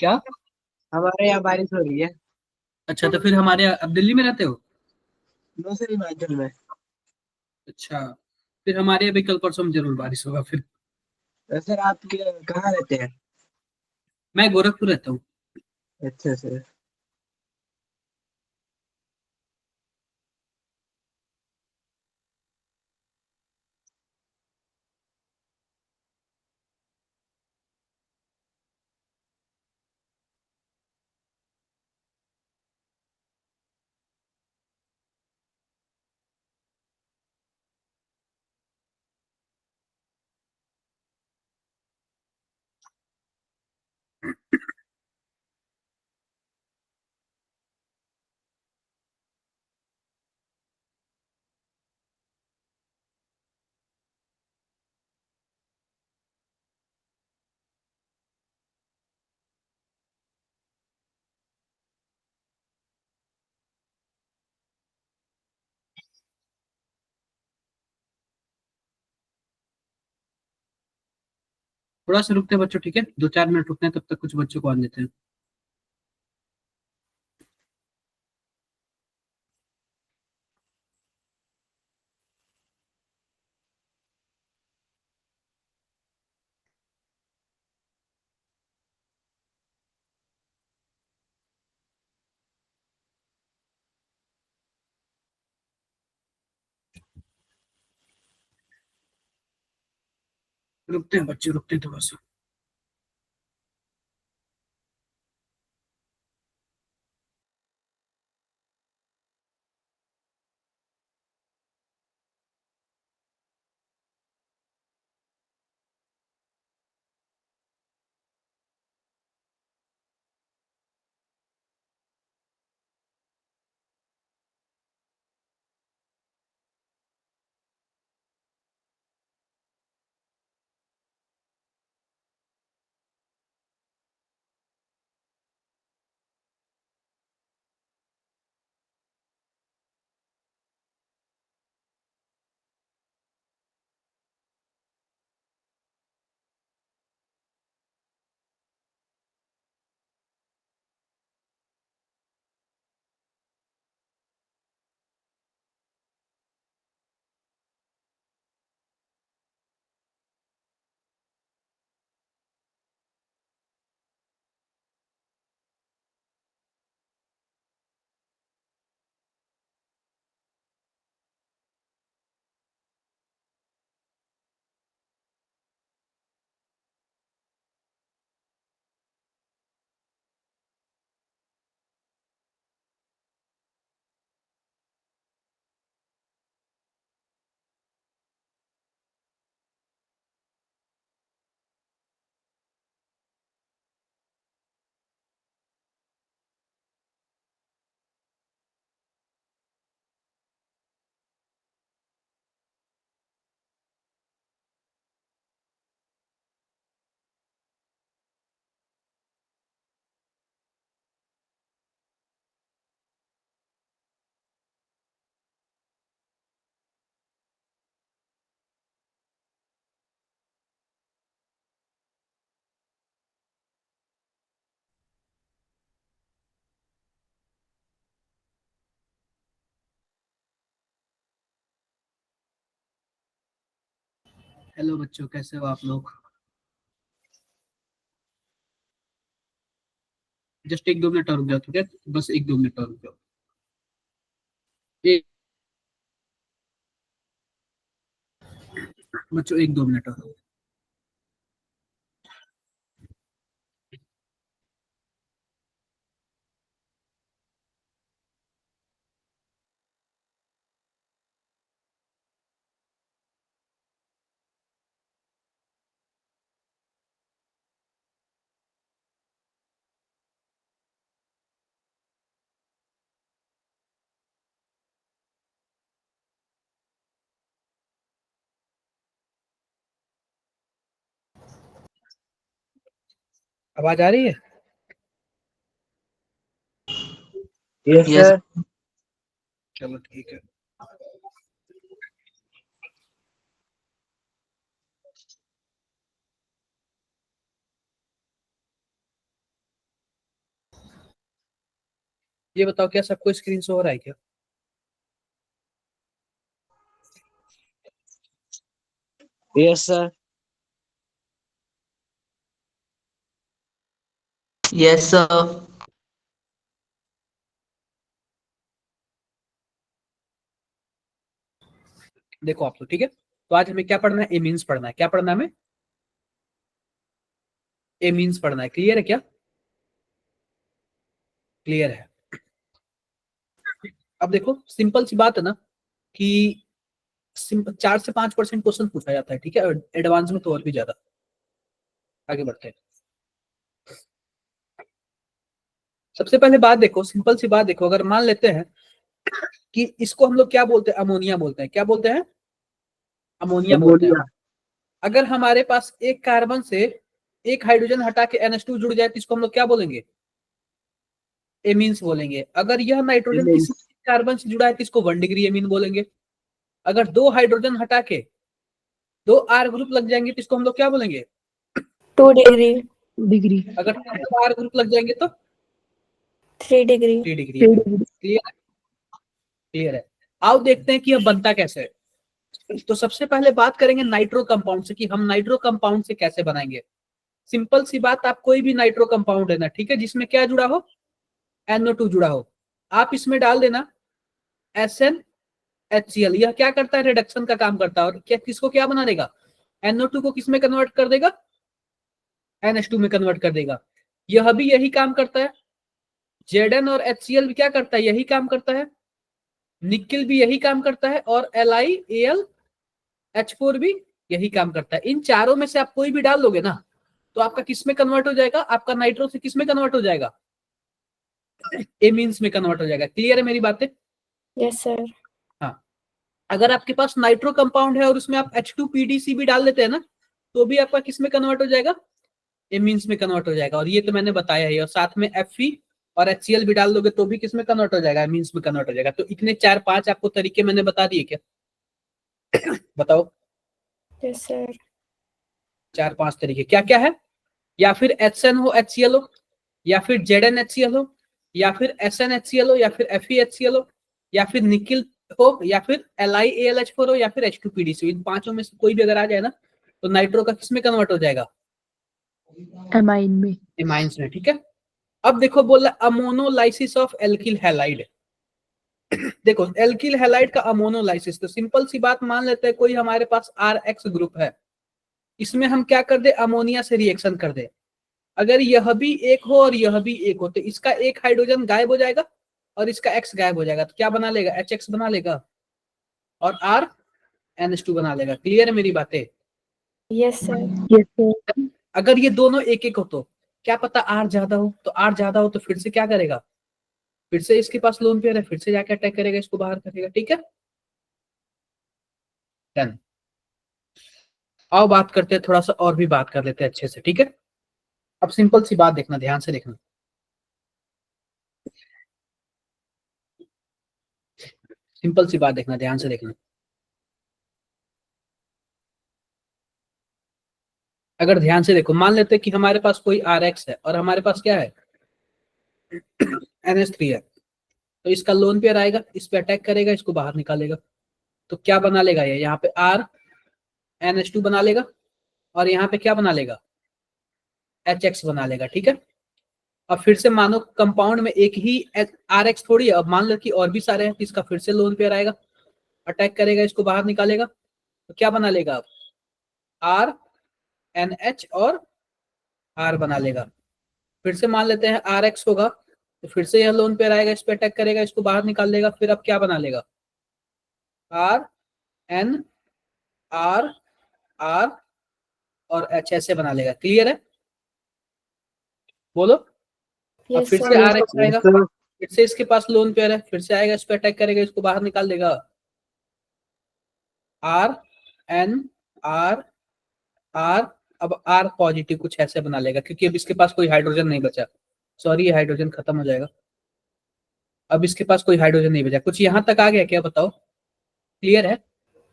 क्या? हमारे यहाँ बारिश हो रही है। अच्छा, तो फिर हमारे अब दिल्ली में रहते हो? दूसरी हिमाचल में। अच्छा, फिर हमारे यहाँ भी कल परसों में जरूर बारिश होगा फिर। सर आप कहाँ रहते हैं? मैं गोरखपुर रहता हूँ। अच्छा सर। थोड़ा सा रुकते हैं बच्चों, ठीक है? 2-4 मिनट रुकते हैं, तब तक कुछ बच्चों को आने देते हैं। रुकते हैं बच्चे, रुकते हैं थोड़ा सा। हेलो बच्चों, कैसे हो आप लोग? जस्ट 1-2 मिनट और रुक जाओ, ठीक है? बस 1-2 मिनट और रुक जाओ। एक बच्चों, 1-2 मिनट और। आवाज आ रही है? Yes yes. सर। चलो ठीक है। ये बताओ क्या सबको स्क्रीन शो हो रहा है क्या? Yes sir. Yes, sir. देखो आप लोग, ठीक है। तो आज हमें क्या पढ़ना है? ए मीन्स पढ़ना है। क्या पढ़ना है हमें? ए मीन्स पढ़ना है। क्लियर है क्या? क्लियर है। अब देखो सिंपल सी बात है ना कि 4 से 5% क्वेश्चन पूछा जाता है, ठीक है। एडवांस में तो और भी ज्यादा। आगे बढ़ते हैं। सबसे पहले बात देखो, सिंपल सी बात देखो, अगर मान लेते हैं कि इसको हम लोग क्या बोलते हैं? अमोनिया बोलते हैं। क्या बोलते हैं? अमोनिया बोलते हैं। अमोनिया। अगर हमारे पास एक कार्बन से एक हाइड्रोजन हटा के NH2 जुड़ जाए तो इसको हम लोग क्या बोलेंगे? एमीन्स बोलेंगे। अगर यह नाइट्रोजन किसी कार्बन से जुड़ा है तो इसको 1 डिग्री एमीन बोलेंगे। अगर 2 हाइड्रोजन हटा के 2 R ग्रुप लग जाएंगे तो इसको हम लोग क्या बोलेंगे? 2 डिग्री। अगर 2 R ग्रुप लग जाएंगे तो 3 डिग्री। 3 डिग्री। क्लियर है? क्लियर है। आओ देखते हैं कि यह बनता कैसे है। तो सबसे पहले बात करेंगे नाइट्रो कंपाउंड से कि हम नाइट्रो कंपाउंड से कैसे बनाएंगे। सिंपल सी बात, आप कोई भी नाइट्रो कंपाउंड है ना, ठीक है, जिसमें क्या जुड़ा हो? NO2 जुड़ा हो, आप इसमें डाल देना SnHCl। यह क्या करता है? रिडक्शन का काम करता है। और क्या किसको क्या बना देगा? NO2 को किसमें कन्वर्ट कर देगा? NH2 में कन्वर्ट कर देगा। यह भी यही काम करता है। Zn और HCl भी क्या करता है? यही काम करता है। निकिल भी यही काम करता है। और LiAlH4 भी यही काम करता है। इन चारों में से आप कोई भी डाल दोगे ना तो आपका किस में कन्वर्ट हो जाएगा? आपका नाइट्रो से किस में कन्वर्ट हो जाएगा? एमीन्स में कन्वर्ट हो जाएगा। क्लियर है मेरी बातें? Yes sir. हाँ। अगर आपके पास नाइट्रो कंपाउंड है और उसमें आप H2PDC भी डाल देते हैं ना तो भी आपका किस में कन्वर्ट हो जाएगा? एमीन्स में कन्वर्ट हो जाएगा। और ये तो मैंने बताया है। और साथ में Fe और HCl भी डाल दोगे तो भी किस में कन्वर्ट हो जाएगा? एमीन्स में कन्वर्ट हो जाएगा। तो इतने 4-5 आपको तरीके मैंने बता दिए क्या? बताओ। Yes sir. 4-5 तरीके क्या क्या है? या फिर HN हो HCl हो, या फिर ZnHCl हो, या फिर SnHCl हो, या फिर FeHCl हो, या फिर निकिल हो, या फिर LiAlH4 हो, या फिर H2PDC। इन पांचों में से कोई भी अगर आ जाए ना तो नाइट्रो का किस में कन्वर्ट हो जाएगा? एमाइन में। एमाइंस में। ठीक है। अब देखो बोला अमोनोलाइसिस ऑफ एल्किल हैलाइड। देखो एल्किल हैलाइड का अमोनोलाइसिस, तो सिंपल सी बात मान लेते हैं कोई हमारे पास RX ग्रुप है, इसमें हम क्या कर दे? अमोनिया से रिएक्शन कर दे। अगर यह भी एक हो और यह भी एक हो तो इसका एक हाइड्रोजन गायब हो जाएगा और इसका X गायब हो जाएगा। तो क्या बना लेगा? HX बना लेगा और RNH2 बना लेगा। क्लियर है मेरी बातें? Yes sir. Yes sir. अगर ये दोनों एक एक हो तो क्या पता R ज्यादा हो, तो R ज्यादा हो तो फिर से क्या करेगा? फिर से इसके पास लोन पेयर है, फिर से जाके अटैक करेगा, इसको बाहर करेगा। ठीक है। डन। आओ बात करते हैं, थोड़ा सा और भी बात कर लेते हैं अच्छे से। ठीक है। अब सिंपल सी बात देखना, ध्यान से देखना। सिंपल सी बात देखना, ध्यान से देखना। अगर ध्यान से देखो, मान लेते हैं कि हमारे पास कोई RX है और हमारे पास क्या है? NH3 है। तो इसका लोन पेयर आएगा, इस पे अटैक करेगा, इसको बाहर निकालेगा। तो क्या बना लेगा? ये यहाँ पे RNH2 बना लेगा और यहाँ पे क्या बना लेगा? HX बना लेगा। ठीक है। अब फिर से मानो कंपाउंड में एक ही RX थोड़ी है, अब मान लो कि और भी सारे हैं तो इसका फिर से लोन पेयर आएगा, अटैक करेगा, इसको बाहर निकालेगा। तो क्या बना लेगा? अब RNH और R बना लेगा। फिर से मान लेते हैं RX होगा तो फिर से यह लोन पेयर आएगा, इस पे अटैक करेगा, इसको बाहर निकाल लेगा। फिर अब क्या बना लेगा? RN R और H ऐसे बना लेगा। क्लियर है? बोलो। अब यस फिर से सर। RX आएगा, फिर से इसके पास लोन पेयर है, फिर से आएगा, इस पे अटैक करेगा, इसको बाहर निकाल देगा। RN R। अब R पॉजिटिव कुछ ऐसे बना लेगा क्योंकि अब इसके पास कोई हाइड्रोजन नहीं बचा। सॉरी, ये हाइड्रोजन खत्म हो जाएगा। अब इसके पास कोई हाइड्रोजन नहीं बचा। कुछ यहां तक आ गया क्या? बताओ। क्लियर है?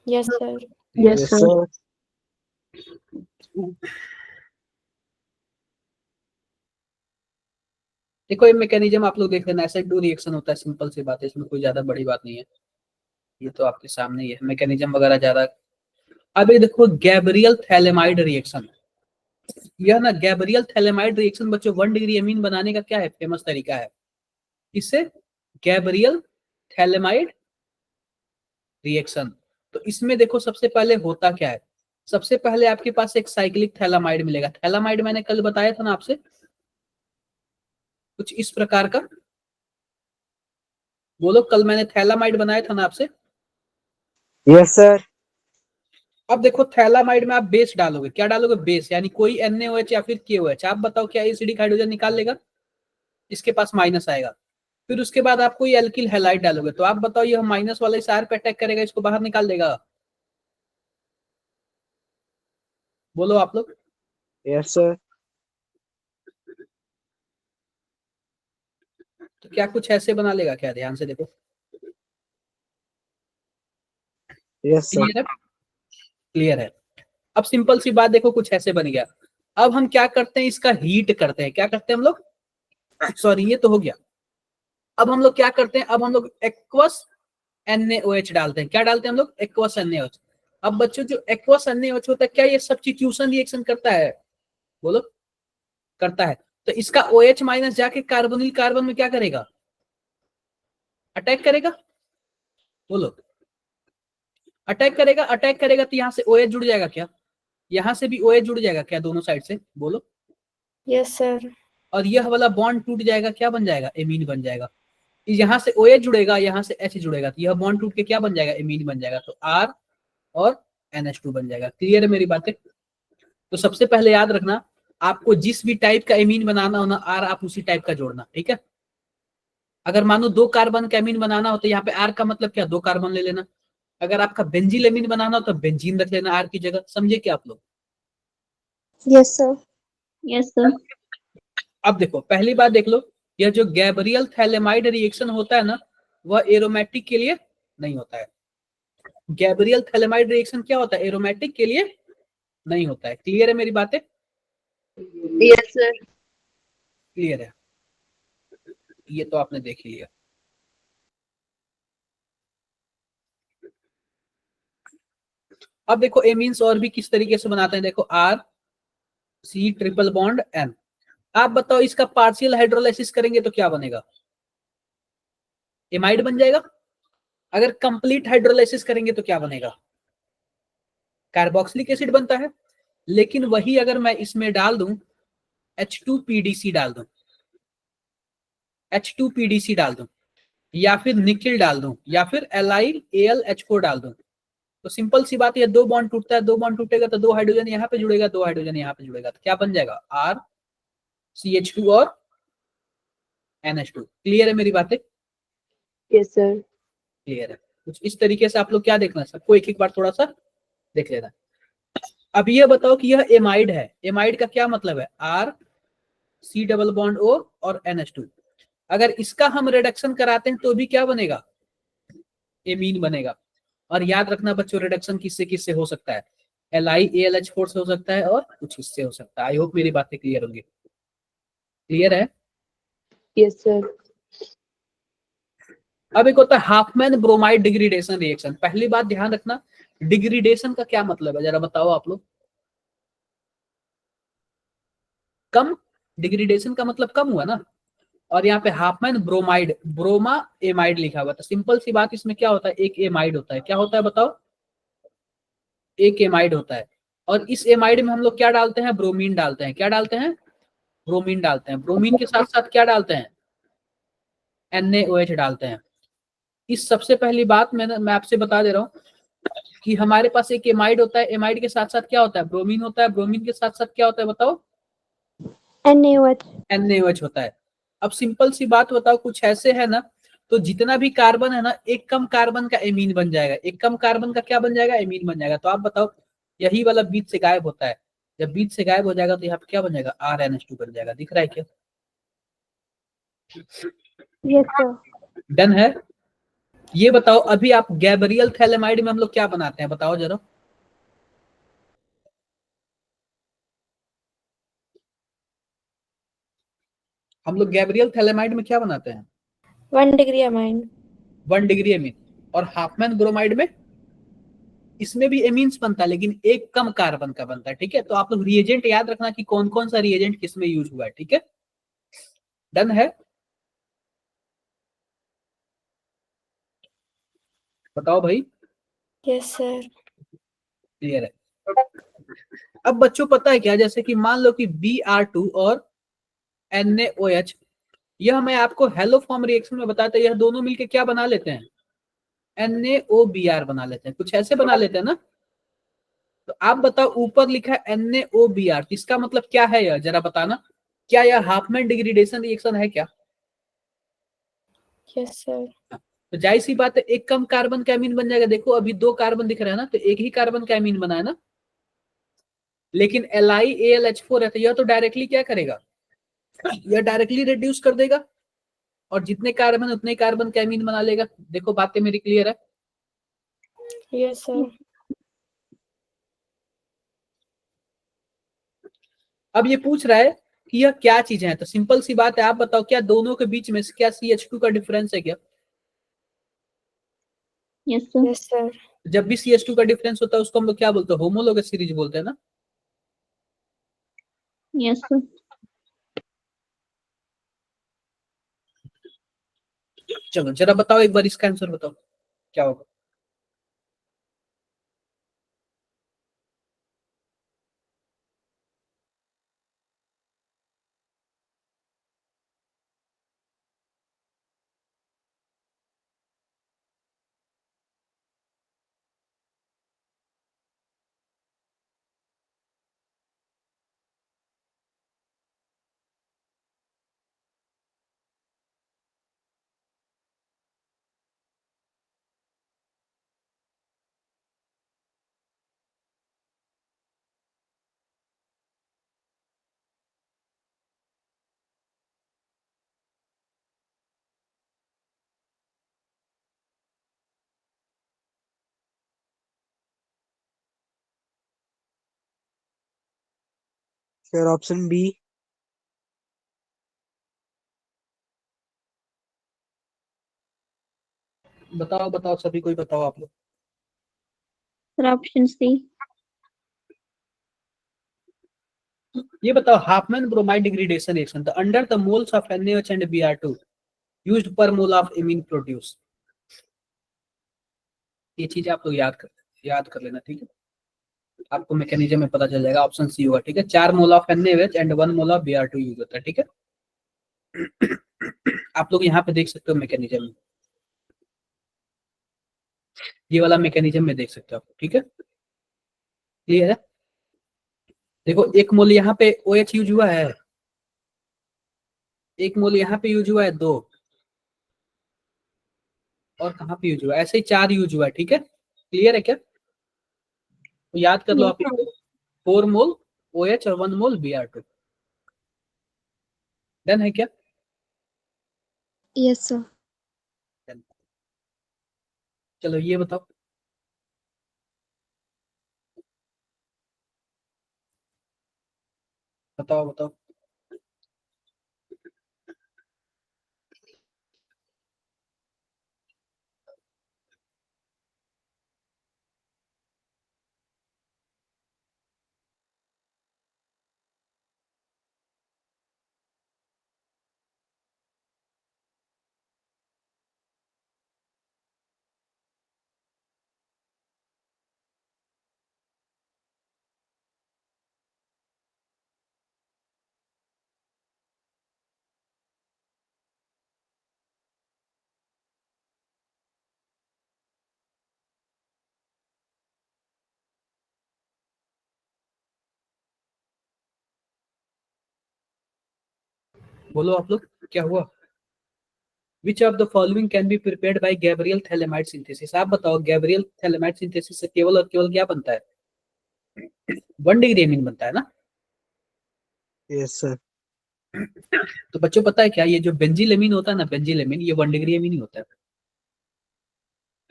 Yes sir. Yes sir. देखो ये मैकेनिज्म आप लोग देख लेना, SN2 रिएक्शन होता है, सिंपल सी बात है, इसमें कोई ज्यादा बड़ी बात नहीं है, ये तो आपके सामने ही है, मैकेनिज्म वगैरह ज्यादा। अब ये देखो गैब्रियल थैलेमाइड रिएक्शन, यह ना गैब्रियल थैलेमाइड रिएक्शन बच्चों 1 डिग्री एमीन बनाने का क्या है, फेमस तरीका है। इससे गैब्रियल थैलेमाइड रिएक्शन, तो इसमें देखो सबसे पहले होता क्या है, सबसे पहले आपके पास एक साइक्लिक थैलामाइड मिलेगा। थैलामाइड मैंने कल बताया था ना आपसे, कुछ इस प्रकार का, बोलो कल मैंने थैलामाइड बनाया था ना आपसे। Yes sir. अब देखो थैलामाइड में आप बेस डालोगे, क्या डालोगे, बेस, यानी कोई NaOH या फिर KOH, आप बताओ क्या एसिडिक हाइड्रोजन निकाल लेगा, इसके पास माइनस आएगा। फिर उसके बाद आप कोई एल्किल हैलाइड डालोगे, तो आप बताओ यह माइनस वाला इस R पे अटैक करेगा, इसको बाहर निकाल देगा। बोलो आप लोग। Yes sir. तो क्या कुछ ऐसे बना लेगा क्या, ध्यान से देखो। Yes sir. क्लियर है, क्लियर है। अब सिंपल सी बात देखो, कुछ ऐसे बन गया। अब हम क्या करते हैं, इसका हीट करते हैं, क्या करते हैं हम लोग, सॉरी ये तो हो गया। अब हम लोग क्या करते हैं, अब हम लोग एक्वस NaOH डालते हैं, क्या डालते हैं हम लोग, एक्वस NaOH। अब बच्चों जो एक्वस NaOH होता है, क्या ये सब्स्टिट्यूशन रिएक्शन करता है, बोलो, करता है। तो इसका OH माइनस जाके कार्बोनिल कार्बन में क्या करेगा, अटैक करेगा, बोलो, अटैक करेगा, अटैक करेगा तो यहाँ से OH जुड़ जाएगा क्या, यहाँ से भी OH जुड़ जाएगा क्या, दोनों साइड से, बोलो। Yes, sir. और यह वाला बॉन्ड टूट जाएगा, क्या बन जाएगा, एमीन बन जाएगा। यहाँ से OH जुड़ेगा, यहाँ से H जुड़ेगा, तो यह बॉन्ड टूट के क्या बन जाएगा, एमीन बन जाएगा, तो R और NH2 बन जाएगा। क्लियर है मेरी बातें। तो सबसे पहले याद रखना, आपको जिस भी टाइप का एमीन बनाना हो ना, R आप उसी टाइप का जोड़ना, ठीक है। अगर मानो 2 कार्बन का एमीन बनाना हो तो यहाँ पे R का मतलब क्या, 2 कार्बन ले लेना। अगर आपका बेंजील एमीन बनाना हो तो बेंजीन रख लेना R की जगह, समझे क्या आप लोग। Yes, sir. Yes, sir. अब देखो पहली बात देख लो, यह जो गैब्रियल थैलेमाइड रिएक्शन होता है ना, वह एरोमेटिक के लिए नहीं होता है। गैब्रियल थैलेमाइड रिएक्शन क्या होता है, एरोमेटिक के लिए नहीं होता है। क्लियर है मेरी बातें, Yes, sir. क्लियर है, ये तो आपने देख लिया। अब देखो एमीन्स और भी किस तरीके से बनाते हैं, देखो R C triple bond N। आप बताओ इसका पार्शियल हाइड्रोलाइसिस करेंगे तो क्या बनेगा, एमाइड बन जाएगा। अगर कंप्लीट हाइड्रोलाइसिस करेंगे तो क्या बनेगा, कार्बोक्सिलिक एसिड बनता है। लेकिन वही अगर मैं इसमें डाल दूं H2PDC डाल दूं, H2PDC डाल दूं, या फिर निकिल डाल दूं, या फिर AlH4 डाल दूं, तो सिंपल सी बात है, 2 बॉन्ड टूटता है, 2 बॉन्ड टूटेगा तो 2 हाइड्रोजन यहाँ पे जुड़ेगा, 2 हाइड्रोजन यहाँ पे जुड़ेगा, तो क्या बन जाएगा, RCH2 और NH2। क्लियर है मेरी बातें, Yes, sir. क्लियर है। कुछ इस तरीके से आप लोग क्या देखना, सबको एक एक बार थोड़ा सा देख लेना। अब ये बताओ कि यह एमाइड है, एमाइड का क्या मतलब है, RC डबल बॉन्ड O और NH2। अगर इसका हम रिडक्शन कराते हैं तो भी क्या बनेगा, एमीन बनेगा। और याद रखना बच्चों, रिडक्शन किससे किससे हो सकता है, LiAlH4 से हो सकता है और कुछ इससे हो सकता है। आई होप मेरी बातें क्लियर होंगी, क्लियर है। Yes, sir. अब एक होता है हाफमैन ब्रोमाइड डिग्रेडेशन रिएक्शन। पहली बात ध्यान रखना, डिग्रेडेशन का क्या मतलब है, जरा बताओ आप लोग। कम, डिग्रेडेशन का मतलब कम हुआ ना। और यहाँ पे हाफमैन ब्रोमाइड, ब्रोमा एमाइड लिखा हुआ था। सिंपल सी बात, इसमें क्या होता है, एक एमाइड होता है, क्या होता है बताओ, एक एमाइड होता है। और इस एमाइड में हम लोग क्या डालते हैं, ब्रोमीन डालते हैं, क्या डालते हैं, ब्रोमीन डालते हैं। ब्रोमीन के साथ साथ क्या डालते हैं, NaOH डालते हैं। इस सबसे पहली बात मैं आपसे बता दे रहा हूँ कि हमारे पास एक एमाइड होता है, एमाइड के साथ साथ क्या होता है, ब्रोमीन होता है, ब्रोमीन के साथ साथ क्या होता है बताओ, NaOH. NaOH होता है। अब सिंपल सी बात बताओ, कुछ ऐसे है ना, तो जितना भी कार्बन है ना, एक कम कार्बन का एमीन बन जाएगा, एक कम कार्बन का क्या बन जाएगा, एमीन बन जाएगा। तो आप बताओ, यही वाला बीच से गायब होता है, जब बीच से गायब हो जाएगा तो यहाँ पे क्या बन जाएगा, RNH2 बन जाएगा। दिख रहा है क्या, Yes, sir. डन है। ये बताओ अभी आप गैब्रियल थैलेमाइड में हम लोग क्या बनाते हैं, बताओ जरा। हम लोग गैब्रियल थैलेमाइड में क्या बनाते हैं? 1 degree amine. 1 degree amine. और हाफमैन ब्रोमाइड में, इसमें भी एमीन्स बनता है लेकिन एक कम कार्बन का बनता है। ठीक है, तो आप लोग रिएजेंट याद रखना कि कौन कौन सा रिएजेंट किस में यूज हुआ है। ठीक है, डन है? बताओ भाई। Yes, sir. क्लियर है? अब बच्चों पता है क्या, जैसे कि मान लो कि Br2 और NaOH, यह मैं आपको हेलो फॉर्म रिएक्शन में बताया था, यह दोनों मिलके क्या बना लेते हैं? NaOBr बना लेते हैं, कुछ ऐसे बना लेते हैं ना। तो आप बताओ, ऊपर लिखा है NaOBr, इसका मतलब क्या है यह, जरा बताना। क्या यह हाफमैन डिग्रेडेशन रिएक्शन है क्या? Yes, sir. तो जाहिर सी बात है, एक कम कार्बन का एमीन बन जाएगा। देखो अभी 2 कार्बन दिख रहा है ना, तो एक ही कार्बन का एमीन बना है ना। लेकिन LiAlH4 है, तो यह तो डायरेक्टली क्या करेगा, यह डायरेक्टली रिड्यूस कर देगा और जितने कार्बन उतने कार्बन का एमीन बना लेगा। देखो बातें मेरी क्लियर है? Yes, sir. अब ये पूछ रहा है कि यह क्या चीज है, तो सिंपल सी बात है, आप बताओ क्या दोनों के बीच में क्या CH2 का डिफरेंस है क्या? Yes, sir. Yes, sir. जब भी CH2 का डिफरेंस होता है उसको हम लोग क्या बोलते हैं? होमोलोगस सीरीज बोलते हैं ना। Yes, sir. चलो जरा बताओ एक बार, इसका आंसर बताओ क्या होगा। Sir, option B. बताओ बताओ सभी, कोई बताओ आप लोग। Sir, option C. ये बताओ, Hopman bromide degradation reaction, the under the moles of NaOH and Br2 used पर मोल ऑफ एमीन प्रोड्यूस। ये चीज आप लोग याद कर लेना। ठीक है, आपको मैकेनिज्म में पता चल जाएगा, ऑप्शन सी होगा। ठीक है, 4 mole of NaOH and 1 mole of Br2 use होता है। ठीक है, आप लोग यहाँ पे देख सकते हो मैकेनिज्म में, ये वाला मैकेनिज्म में देख सकते हो आप। ठीक है, क्लियर है? देखो एक मोल यहाँ पे OH यूज हुआ है, एक मोल यहाँ पे यूज हुआ है, 2, और कहाँ पे यूज हुआ है, ऐसे ही 4 यूज हुआ है। ठीक है, क्लियर है क्या? तो याद कर लो Yes, आप, 4 मोल OH और 1 मोल Br2। डन है क्या? yes, sir. Done। चलो ये बताओ, बताओ बताओ। बोलो आप लोग, क्या हुआ? Which of the following can be prepared by Gabriel phthalimide synthesis. आप बताओ, गैब्रियल थैलेमाइड सिंथेसिस से केवल और केवल क्या बनता है? 1 डिग्री एमीन बनता है ना। Yes, sir. तो बच्चों पता है क्या, ये जो बेंजीलेमीन होता है ना, बेंजीलेमीन, ये 1 डिग्री एमीन ही होता है।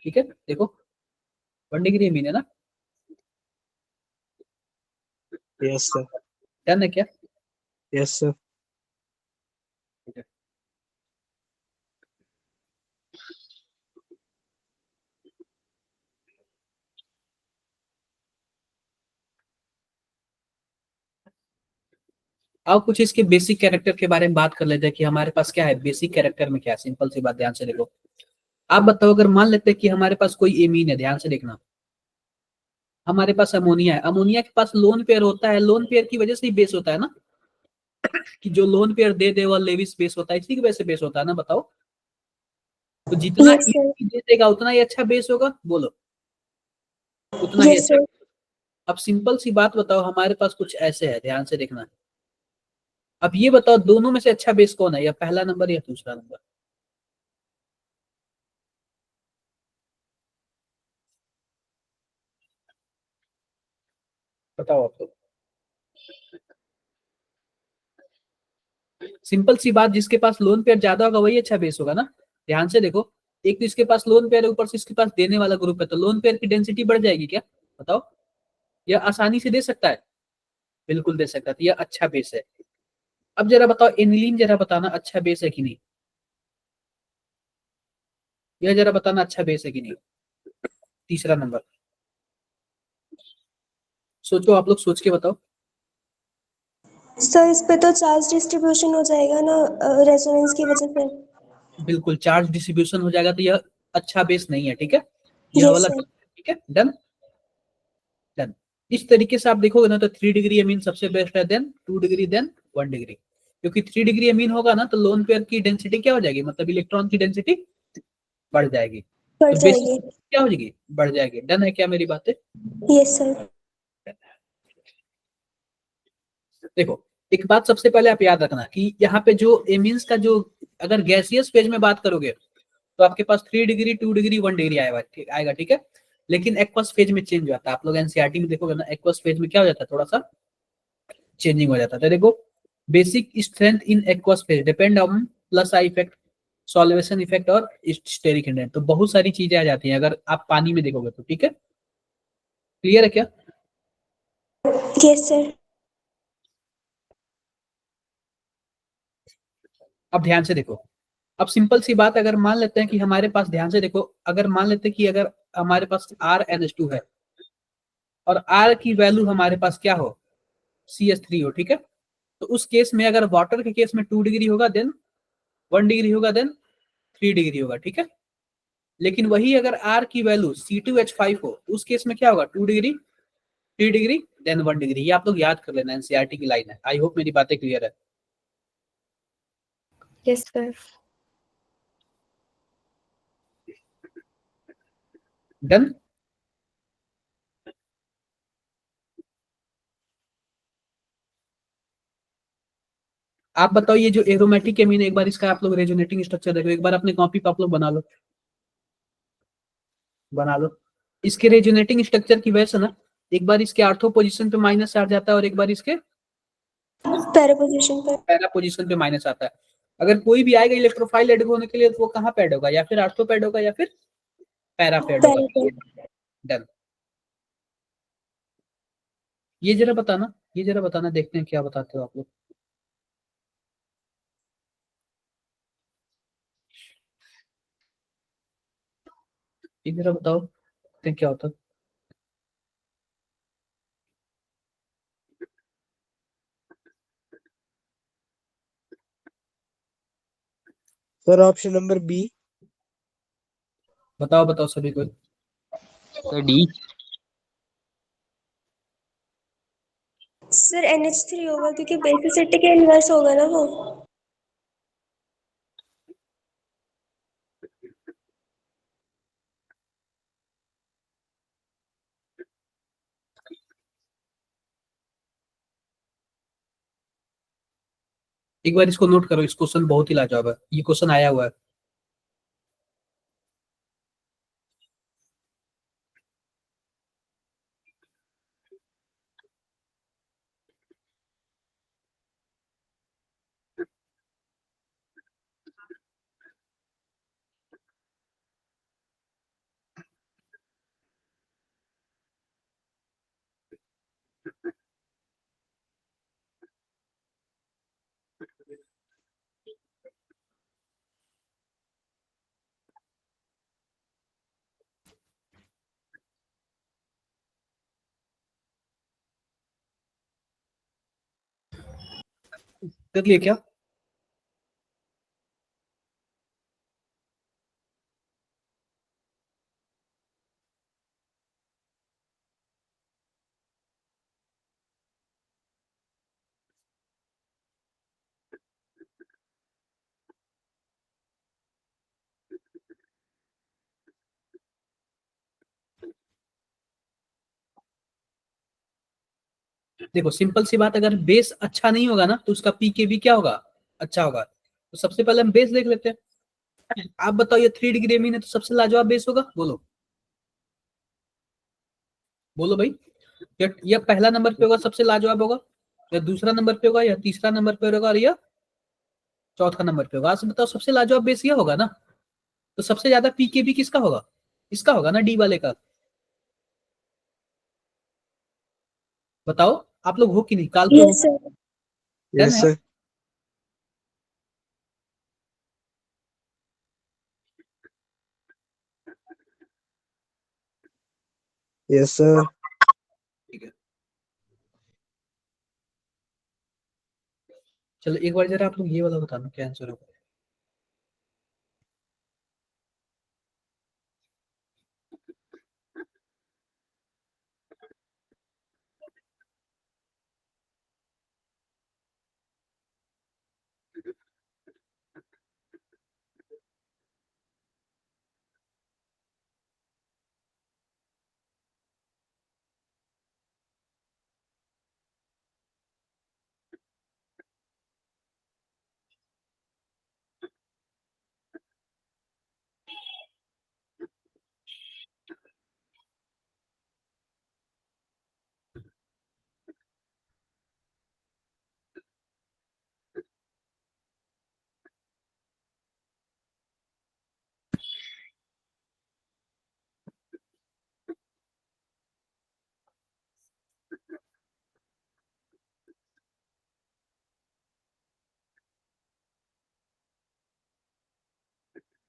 ठीक है, देखो 1 डिग्री एमीन है ना। Yes, sir. डन है क्या? Yes, sir. अब कुछ इसके बेसिक कैरेक्टर के बारे में बात कर लेते हैं कि हमारे पास क्या है, बेसिक कैरेक्टर में क्या है। सिंपल सी बात, ध्यान से देखो। आप बताओ, अगर मान लेते हैं कि हमारे पास कोई एमीन है, ध्यान से देखना। हमारे पास अमोनिया है, अमोनिया के पास लोन पेयर होता है, लोन पेयर की वजह से ही बेस होता है ना, कि जो लोन पेयर दे दे वो लेविस बेस होता है, इसी की वजह से बेस होता है ना, बताओ। तो जितना Yes, sir. easy दे देगा उतना ही अच्छा बेस होगा, बोलो, उतना ही Yes, अच्छा। sir. अब सिंपल सी बात बताओ, हमारे पास कुछ ऐसे है, ध्यान से देखना। अब ये बताओ, दोनों में से अच्छा बेस कौन है, या पहला नंबर या दूसरा नंबर? बताओ आप तो। सिंपल सी बात, जिसके पास लोन पेयर ज्यादा होगा वही अच्छा बेस होगा ना। ध्यान से देखो, एक तो इसके पास लोन पेयर है, ऊपर से इसके पास देने वाला ग्रुप है, तो लोन पेयर की डेंसिटी बढ़ जाएगी क्या, बताओ? या आसानी से दे सकता है? बिल्कुल दे सकता है, तो यह अच्छा बेस है। अब जरा बताओ, एनिलीन जरा बताना अच्छा बेस है कि नहीं, यह जरा बताना अच्छा बेस है कि नहीं। तीसरा नंबर, सोचो आप लोग, सोच के बताओ। सर इस पे तो चार्ज डिस्ट्रीब्यूशन हो जाएगा ना, रेजोनेंस की वजह से। बिल्कुल चार्ज डिस्ट्रीब्यूशन हो जाएगा, तो यह अच्छा बेस नहीं है, ठीक है, यह यस वाला। सर। ठीक है, डन डन। इस तरीके से आप देखोगे ना, तो 3 डिग्री अमीन सबसे बेस्ट है, देन 2 डिग्री, देन 1 डिग्री। क्योंकि 3 डिग्री अमीन होगा ना, तो लोन पेयर की डेंसिटी क्या हो जाएगी, मतलब इलेक्ट्रॉन की डेंसिटी बढ़ जाएगी, बढ़ तो बेसिस जाएगी। क्या हो जाएगी, बढ़ जाएगी। डन है क्या मेरी बातें? Yes sir. देखो, एक बात सबसे पहले आप याद रखना कि यहाँ पे जो एमीन्स का जो, अगर गैसियस फेज में बात करोगे तो आपके पास 3 डिग्री, 2 डिग्री, 1 डिग्री आएगा, ठीक है। लेकिन एक्वस फेज में चेंज हो जाता है, आप लोग एनसीईआरटी में देखोगे ना, एक्वस फेज में क्या हो जाता है, थोड़ा सा चेंजिंग हो जाता है। तो देखो, basic strength in aqueous phase depend on plus I effect, solvation effect और स्टेरिक इंडेंट, तो बहुत सारी चीजें आ जाती हैं अगर आप पानी में देखोगे तो, ठीक है। क्लियर है क्या? Yes sir. अब ध्यान से देखो, अब सिंपल सी बात, अगर मान लेते हैं कि हमारे पास, ध्यान से देखो, अगर मान लेते हैं कि अगर हमारे पास RnH2 है और R की वैल्यू हमारे पास क्या हो, CH3 हो, ठीक है। तो उस केस में, अगर वाटर के केस में 2 डिग्री होगा, देन 1 डिग्री होगा, देन 3 डिग्री होगा, ठीक है। लेकिन वही अगर R की वैल्यू C2H5 हो, उस केस में क्या होगा, 2 डिग्री, 3 डिग्री, देन 1 डिग्री। ये आप लोग याद कर लेना, एनसीईआरटी की लाइन है। आई होप मेरी बातें क्लियर है। Yes, sir. डन। आप बताओ, ये जो एरोमेटिक एमीन है, एक बार इसका आप लोग रेजोनेटिंग स्ट्रक्चर देखो, एक बार अपने कॉपी पे आप लोग बना लो, बना लो। इसके रेजोनेटिंग स्ट्रक्चर की वजह से ना, एक बार इसके आर्थो पोजीशन पे माइनस आ जाता है और एक बार इसके पैरा पोजीशन पर। पैरा पोजीशन पे माइनस आता है। अगर कोई भी आएगा इलेक्ट्रोफाइल ऐड होने के लिए, तो वो कहाँ पैड होगा, या फिर आर्थो पैड होगा या फिर पैरा पैड होगा। पैरा पर। डन। ये जरा बताना, ये जरा बताना, देखते हैं क्या बताते हो आप लोग। ये जरा बताओ, देखते हैं क्या होता है। Sir option number B. बताओ बताओ सभी को। Sir D. सर NH3 होगा क्योंकि बेसिसिटी के इनवर्स होगा ना वो। एक बार इसको नोट करो, इस क्वेश्चन बहुत ही लाजवाब है, ये क्वेश्चन आया हुआ है। कर लिए क्या? देखो सिंपल सी बात, अगर बेस अच्छा नहीं होगा ना तो उसका पीकेबी क्या होगा? अच्छा होगा। तो सबसे पहले हम बेस देख लेते हैं। आप बताओ, ये 3 डिग्री मीन है तो सबसे लाजवाब बेस होगा? बोलो बोलो भाई। या पहला नंबर पे होगा सबसे लाजवाब होगा, या दूसरा नंबर पे होगा, या तीसरा नंबर पे होगा, और या चौथा नंबर पे होगा? आज बताओ सबसे लाजवाब बेस ये होगा ना। तो सबसे ज्यादा पीकेबी किसका होगा? इसका होगा ना, डी वाले का। बताओ आप लोग हो कि नहीं, काल पे हो? Yes sir. है यस ना? सर। Yes sir. ठीक है, चलो एक बार जरा आप लोग ये वाला बताना क्या आंसर होगा।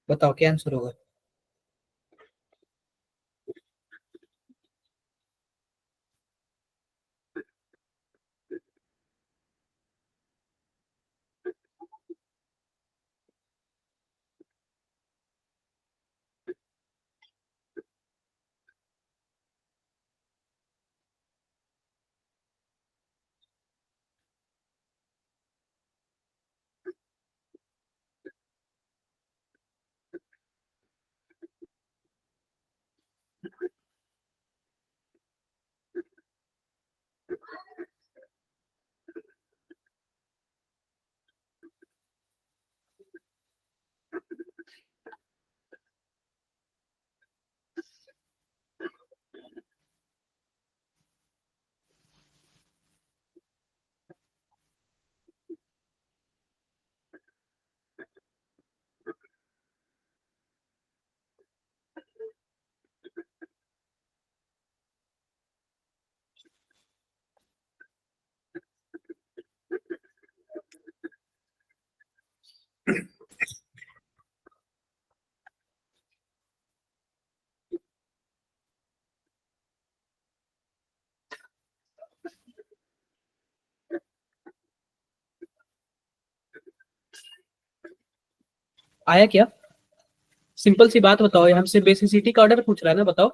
बताओ क्या आंसर होगा। आया क्या? सिंपल सी बात बताओ, ये हमसे बेसिसिटी का ऑर्डर पूछ रहा है ना, बताओ।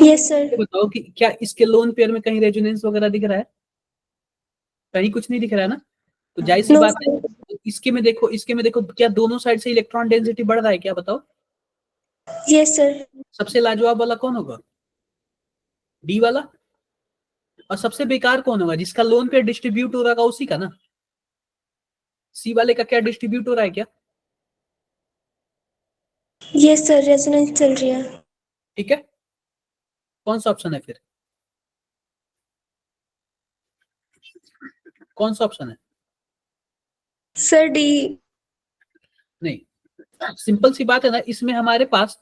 Yes sir. ये बताओ कि क्या इसके लोन पेयर में कहीं रेजोनेंस वगैरह दिख रहा है? कहीं कुछ नहीं दिख रहा है ना। तो जाहिर सी नो बात है, सर। इसके में देखो, इसके में देखो, क्या दोनों साइड से इलेक्ट्रॉन डेंसिटी बढ़ रहा है क्या? बताओ। Yes sir. सबसे लाजवाब वाला कौन होगा? डी वाला। और सबसे बेकार कौन होगा? जिसका लोन पेयर डिस्ट्रीब्यूट हो रहा है उसी का ना। सी वाले का क्या डिस्ट्रीब्यूट हो रहा है क्या? यस सर, रेजोनेंस चल रही है। ठीक है, कौन सा ऑप्शन है फिर? कौन सा ऑप्शन है? Sir D. नहीं, सिंपल सी बात है ना, इसमें हमारे पास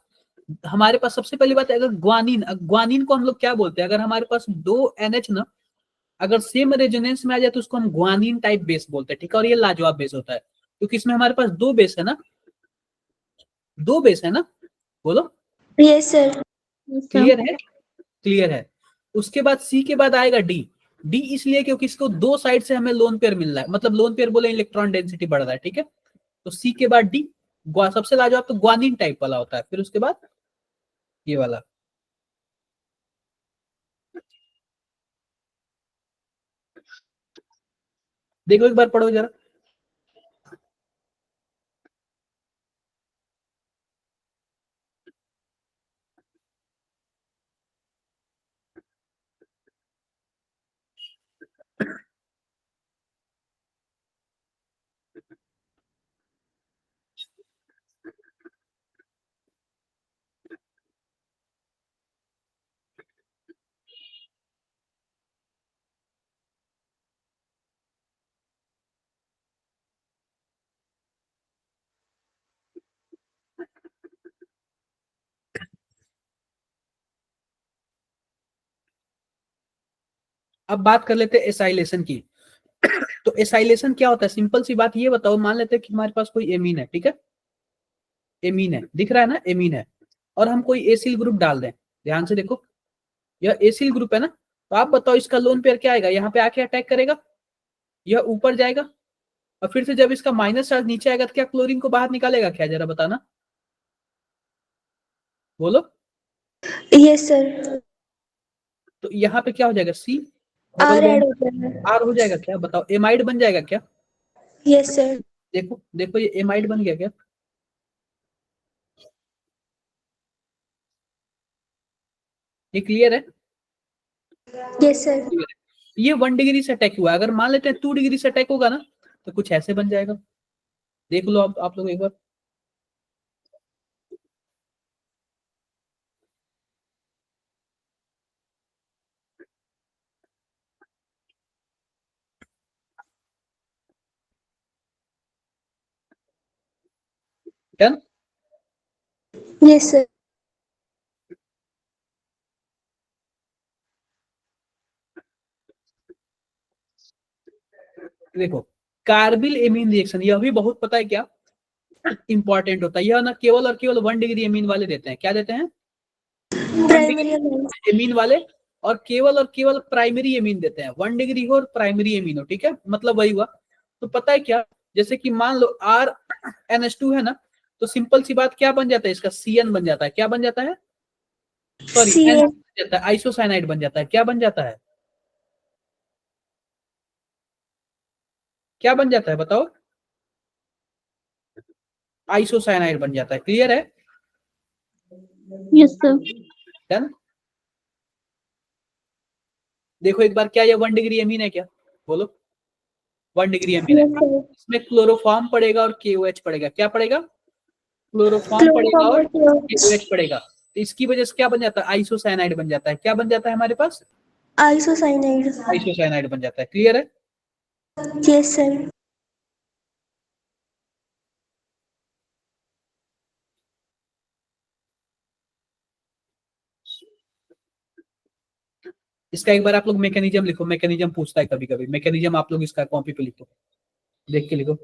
सबसे पहली बात है, अगर ग्वानिन को हम लोग क्या बोलते हैं? अगर हमारे पास दो एनएच ना, अगर सेम रेजोनेंस में आ जाए तो उसको हम ग्वानिन टाइप बेस बोलते हैं। ठीक है, और ये लाजवाब बेस होता है क्योंकि इसमें हमारे पास दो बेस है ना, दो बेस है ना। बोलो, yes sir. Yes, sir. Clear है? क्लियर है। उसके बाद सी के बाद आएगा डी। डी इसलिए क्योंकि इसको दो साइड से हमें लोन पेयर मिल रहा है, मतलब लोन पेयर बोले इलेक्ट्रॉन डेंसिटी बढ़ रहा है, ठीक है। तो सी के बाद डी, सबसे लाजवाब तो ग्वानिन टाइप वाला होता है, फिर उसके बाद ये वाला। देखो एक बार पढ़ो जरा। अब बात कर लेते हैं एसाइलेशन की। तो एसाइलेशन क्या होता है, सिंपल सी बात ये बताओ, मान लेते हैं कि हमारे पास कोई एमीन है, ठीक है, एमीन है, दिख रहा है ना, एमीन है, और हम कोई एसिल ग्रुप डाल दें, ध्यान से देखो, यह एसिल ग्रुप है ना, तो आप बताओ इसका लोन पेयर क्या आएगा, यहाँ पे आके अटैक करेगा, यह ऊपर जाएगा, और फिर से जब इसका माइनस चार्ज नीचे आएगा तो क्या क्लोरीन को बाहर निकालेगा क्या, जरा बताना, बोलो। Yes sir. तो यहाँ पे क्या हो जाएगा, C R double add bond हो जाएगा। आर हो जाएगा क्या, बताओ, एमाइड बन जाएगा क्या। Yes sir. देखो देखो ये एमाइड बन गया क्या, ये क्लियर है। Yes sir. ये 1 डिग्री से अटैक हुआ है, अगर मान लेते हैं 2 डिग्री से अटैक होगा ना, तो कुछ ऐसे बन जाएगा, देख लो आप लोग एक बार। क्या, यस सर। देखो कार्बिल एमीन रिएक्शन, यह भी बहुत पता है क्या इंपॉर्टेंट होता है, यह ना केवल और केवल 1 डिग्री एमीन वाले देते हैं, क्या देते हैं, 1 डिग्री प्राइमरी अलाइंस। एमीन वाले, और केवल प्राइमरी एमीन देते हैं, 1 डिग्री हो और प्राइमरी एमीन हो, ठीक है, मतलब वही हुआ। तो पता है क्या, जैसे कि मान लो RNH2 है ना, तो सिंपल सी बात क्या बन जाता है, इसका CN बन जाता है, क्या बन जाता है, सॉरी सी एन एन। बन जाता है, आइसोसाइनाइड बन जाता है, क्या बन जाता है, क्या बन जाता है बताओ, आइसोसाइनाइड बन जाता है, क्लियर है। Yes, sir. डन। देखो एक बार, क्या ये 1 डिग्री एमीन है क्या, बोलो, 1 डिग्री एमीन है, यस सर। इसमें क्लोरोफॉर्म पड़ेगा और KOH पड़ेगा, क्या पड़ेगा, क्लोरोफॉर्म पड़ेगा क्लोरोफॉर्म और और KOH पड़ेगा, तो इसकी वजह से क्या बन जाता है, आइसोसाइनाइड बन जाता है, क्या बन जाता है हमारे पास, आइसोसाइनाइड। आइसोसाइनाइड बन जाता है, क्लियर है। Yes sir. इसका एक बार आप लोग मैकेनिज्म लिखो, मैकेनिज्म पूछता है कभी कभी, मैकेनिज्म आप लोग इसका कॉपी पे लिखो, देख के लिखो।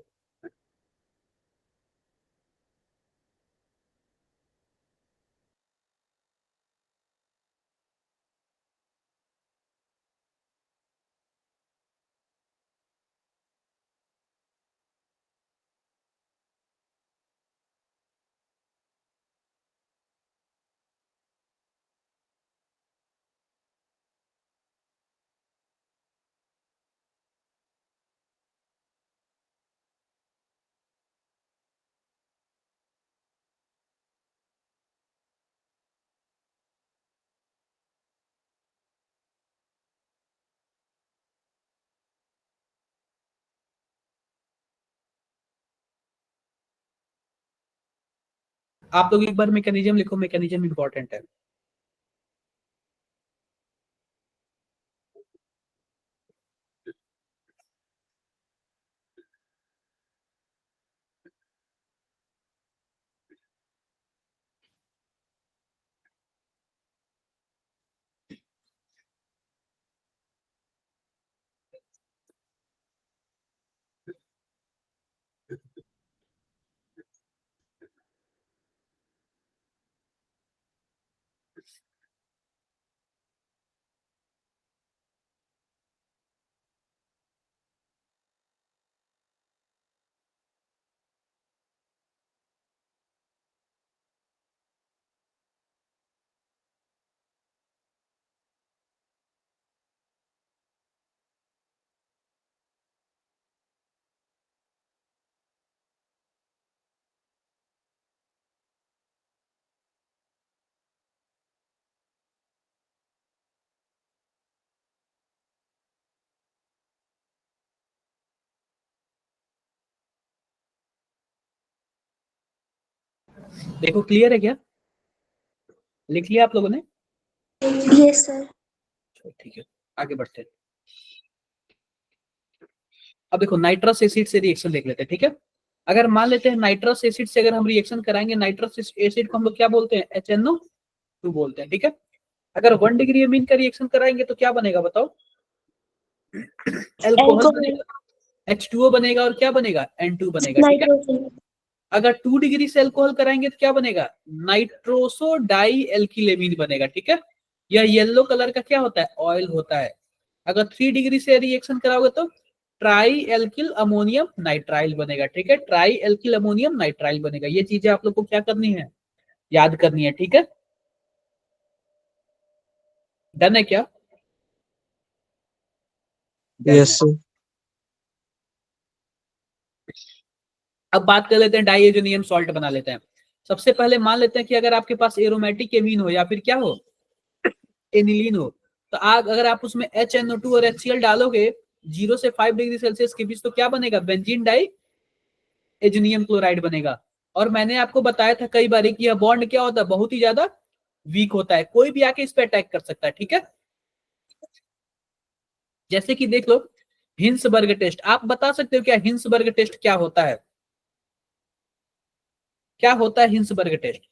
आप लोग एक बार मैकेनिज्म लिखो, मैकेनिज्म इंपॉर्टेंट है। देखो क्लियर है क्या? लिख लिया आप लोगों ने? Yes sir. ठीक है, आगे बढ़ते हैं। अब देखो नाइट्रस एसिड से रिएक्शन देख लेते हैं, ठीक है। अगर मान लेते हैं नाइट्रस एसिड से अगर हम रिएक्शन कराएंगे, नाइट्रस एसिड को हम लोग क्या बोलते हैं? HNO2 बोलते हैं, ठीक है। अगर 1 डिग्री अमीन का रिएक्शन कराएंगे तो क्या बनेगा बताओ? अल्कोहल बनेगा, H2O बनेगा, और क्या बनेगा? N2 बनेगा, ठीक है। नाइट्रोजन। अगर 2 डिग्री से अल्कोहल कराएंगे तो क्या बनेगा? नाइट्रोसो डाई एल्किलेमीन बनेगा, ठीक है। यह येलो कलर का क्या होता है? ऑयल होता है। अगर 3 डिग्री से रिएक्शन कराओगे तो ट्राई एल्किल अमोनियम नाइट्राइल बनेगा, ठीक है। ट्राई एल्किल अमोनियम नाइट्राइल बनेगा। ये चीजें आप लोग को क्या करनी है? याद करनी है, ठीक है। डन है क्या? Yes, sir. अब बात कर लेते हैं, डाइएजोनियम सॉल्ट बना लेते हैं। सबसे पहले मान लेते हैं कि अगर आपके पास एरोमेटिक एमीन हो या फिर क्या हो, एनिलीन हो, तो अगर आप उसमें HNO2 और HCl डालोगे 0 से 5 डिग्री सेल्सियस के बीच, तो क्या बनेगा? बेंजीन डाई एजोनियम क्लोराइड बनेगा। और मैंने आपको बताया था कई बार कि यह बॉन्ड क्या होता है? बहुत ही ज्यादा वीक होता है, कोई भी आके इस पे अटैक कर सकता है, ठीक है। जैसे कि देख लो हिंसबर्ग टेस्ट, आप बता सकते हो क्या हिंसबर्ग टेस्ट क्या होता है? क्या होता है Hinsberg test?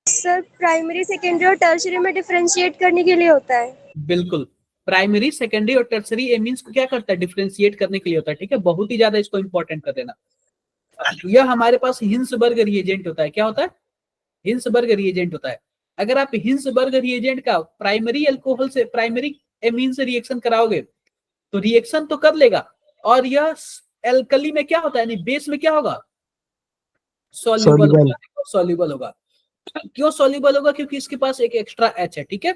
Sir primary secondary और टर्शियरी में डिफरेंशिएट करने के लिए होता है। बिल्कुल, प्राइमरी सेकेंडरी और टर्सरी एमीन्स को क्या करता है? डिफरेंशिएट करने के लिए होता है, ठीक है। बहुत ही ज्यादा इसको इंपॉर्टेंट कर देना। यह हमारे पास हिंसबर्ग रिएजेंट होता है। क्या होता है? हिंसबर्ग रिएजेंट होता है। अगर आप हिंसबर्ग रिएजेंट का प्राइमरी अल्कोहल से, प्राइमरी एमीन से रिएक्शन कराओगे तो रिएक्शन तो कर लेगा, और यह एल्कली में क्या होता है, यानी बेस में क्या होगा? Soluble Soluble. होगा। सॉल्युबल होगा। क्यों सॉल्युबल होगा? क्योंकि इसके पास एक एक्स्ट्रा H है, ठीक है।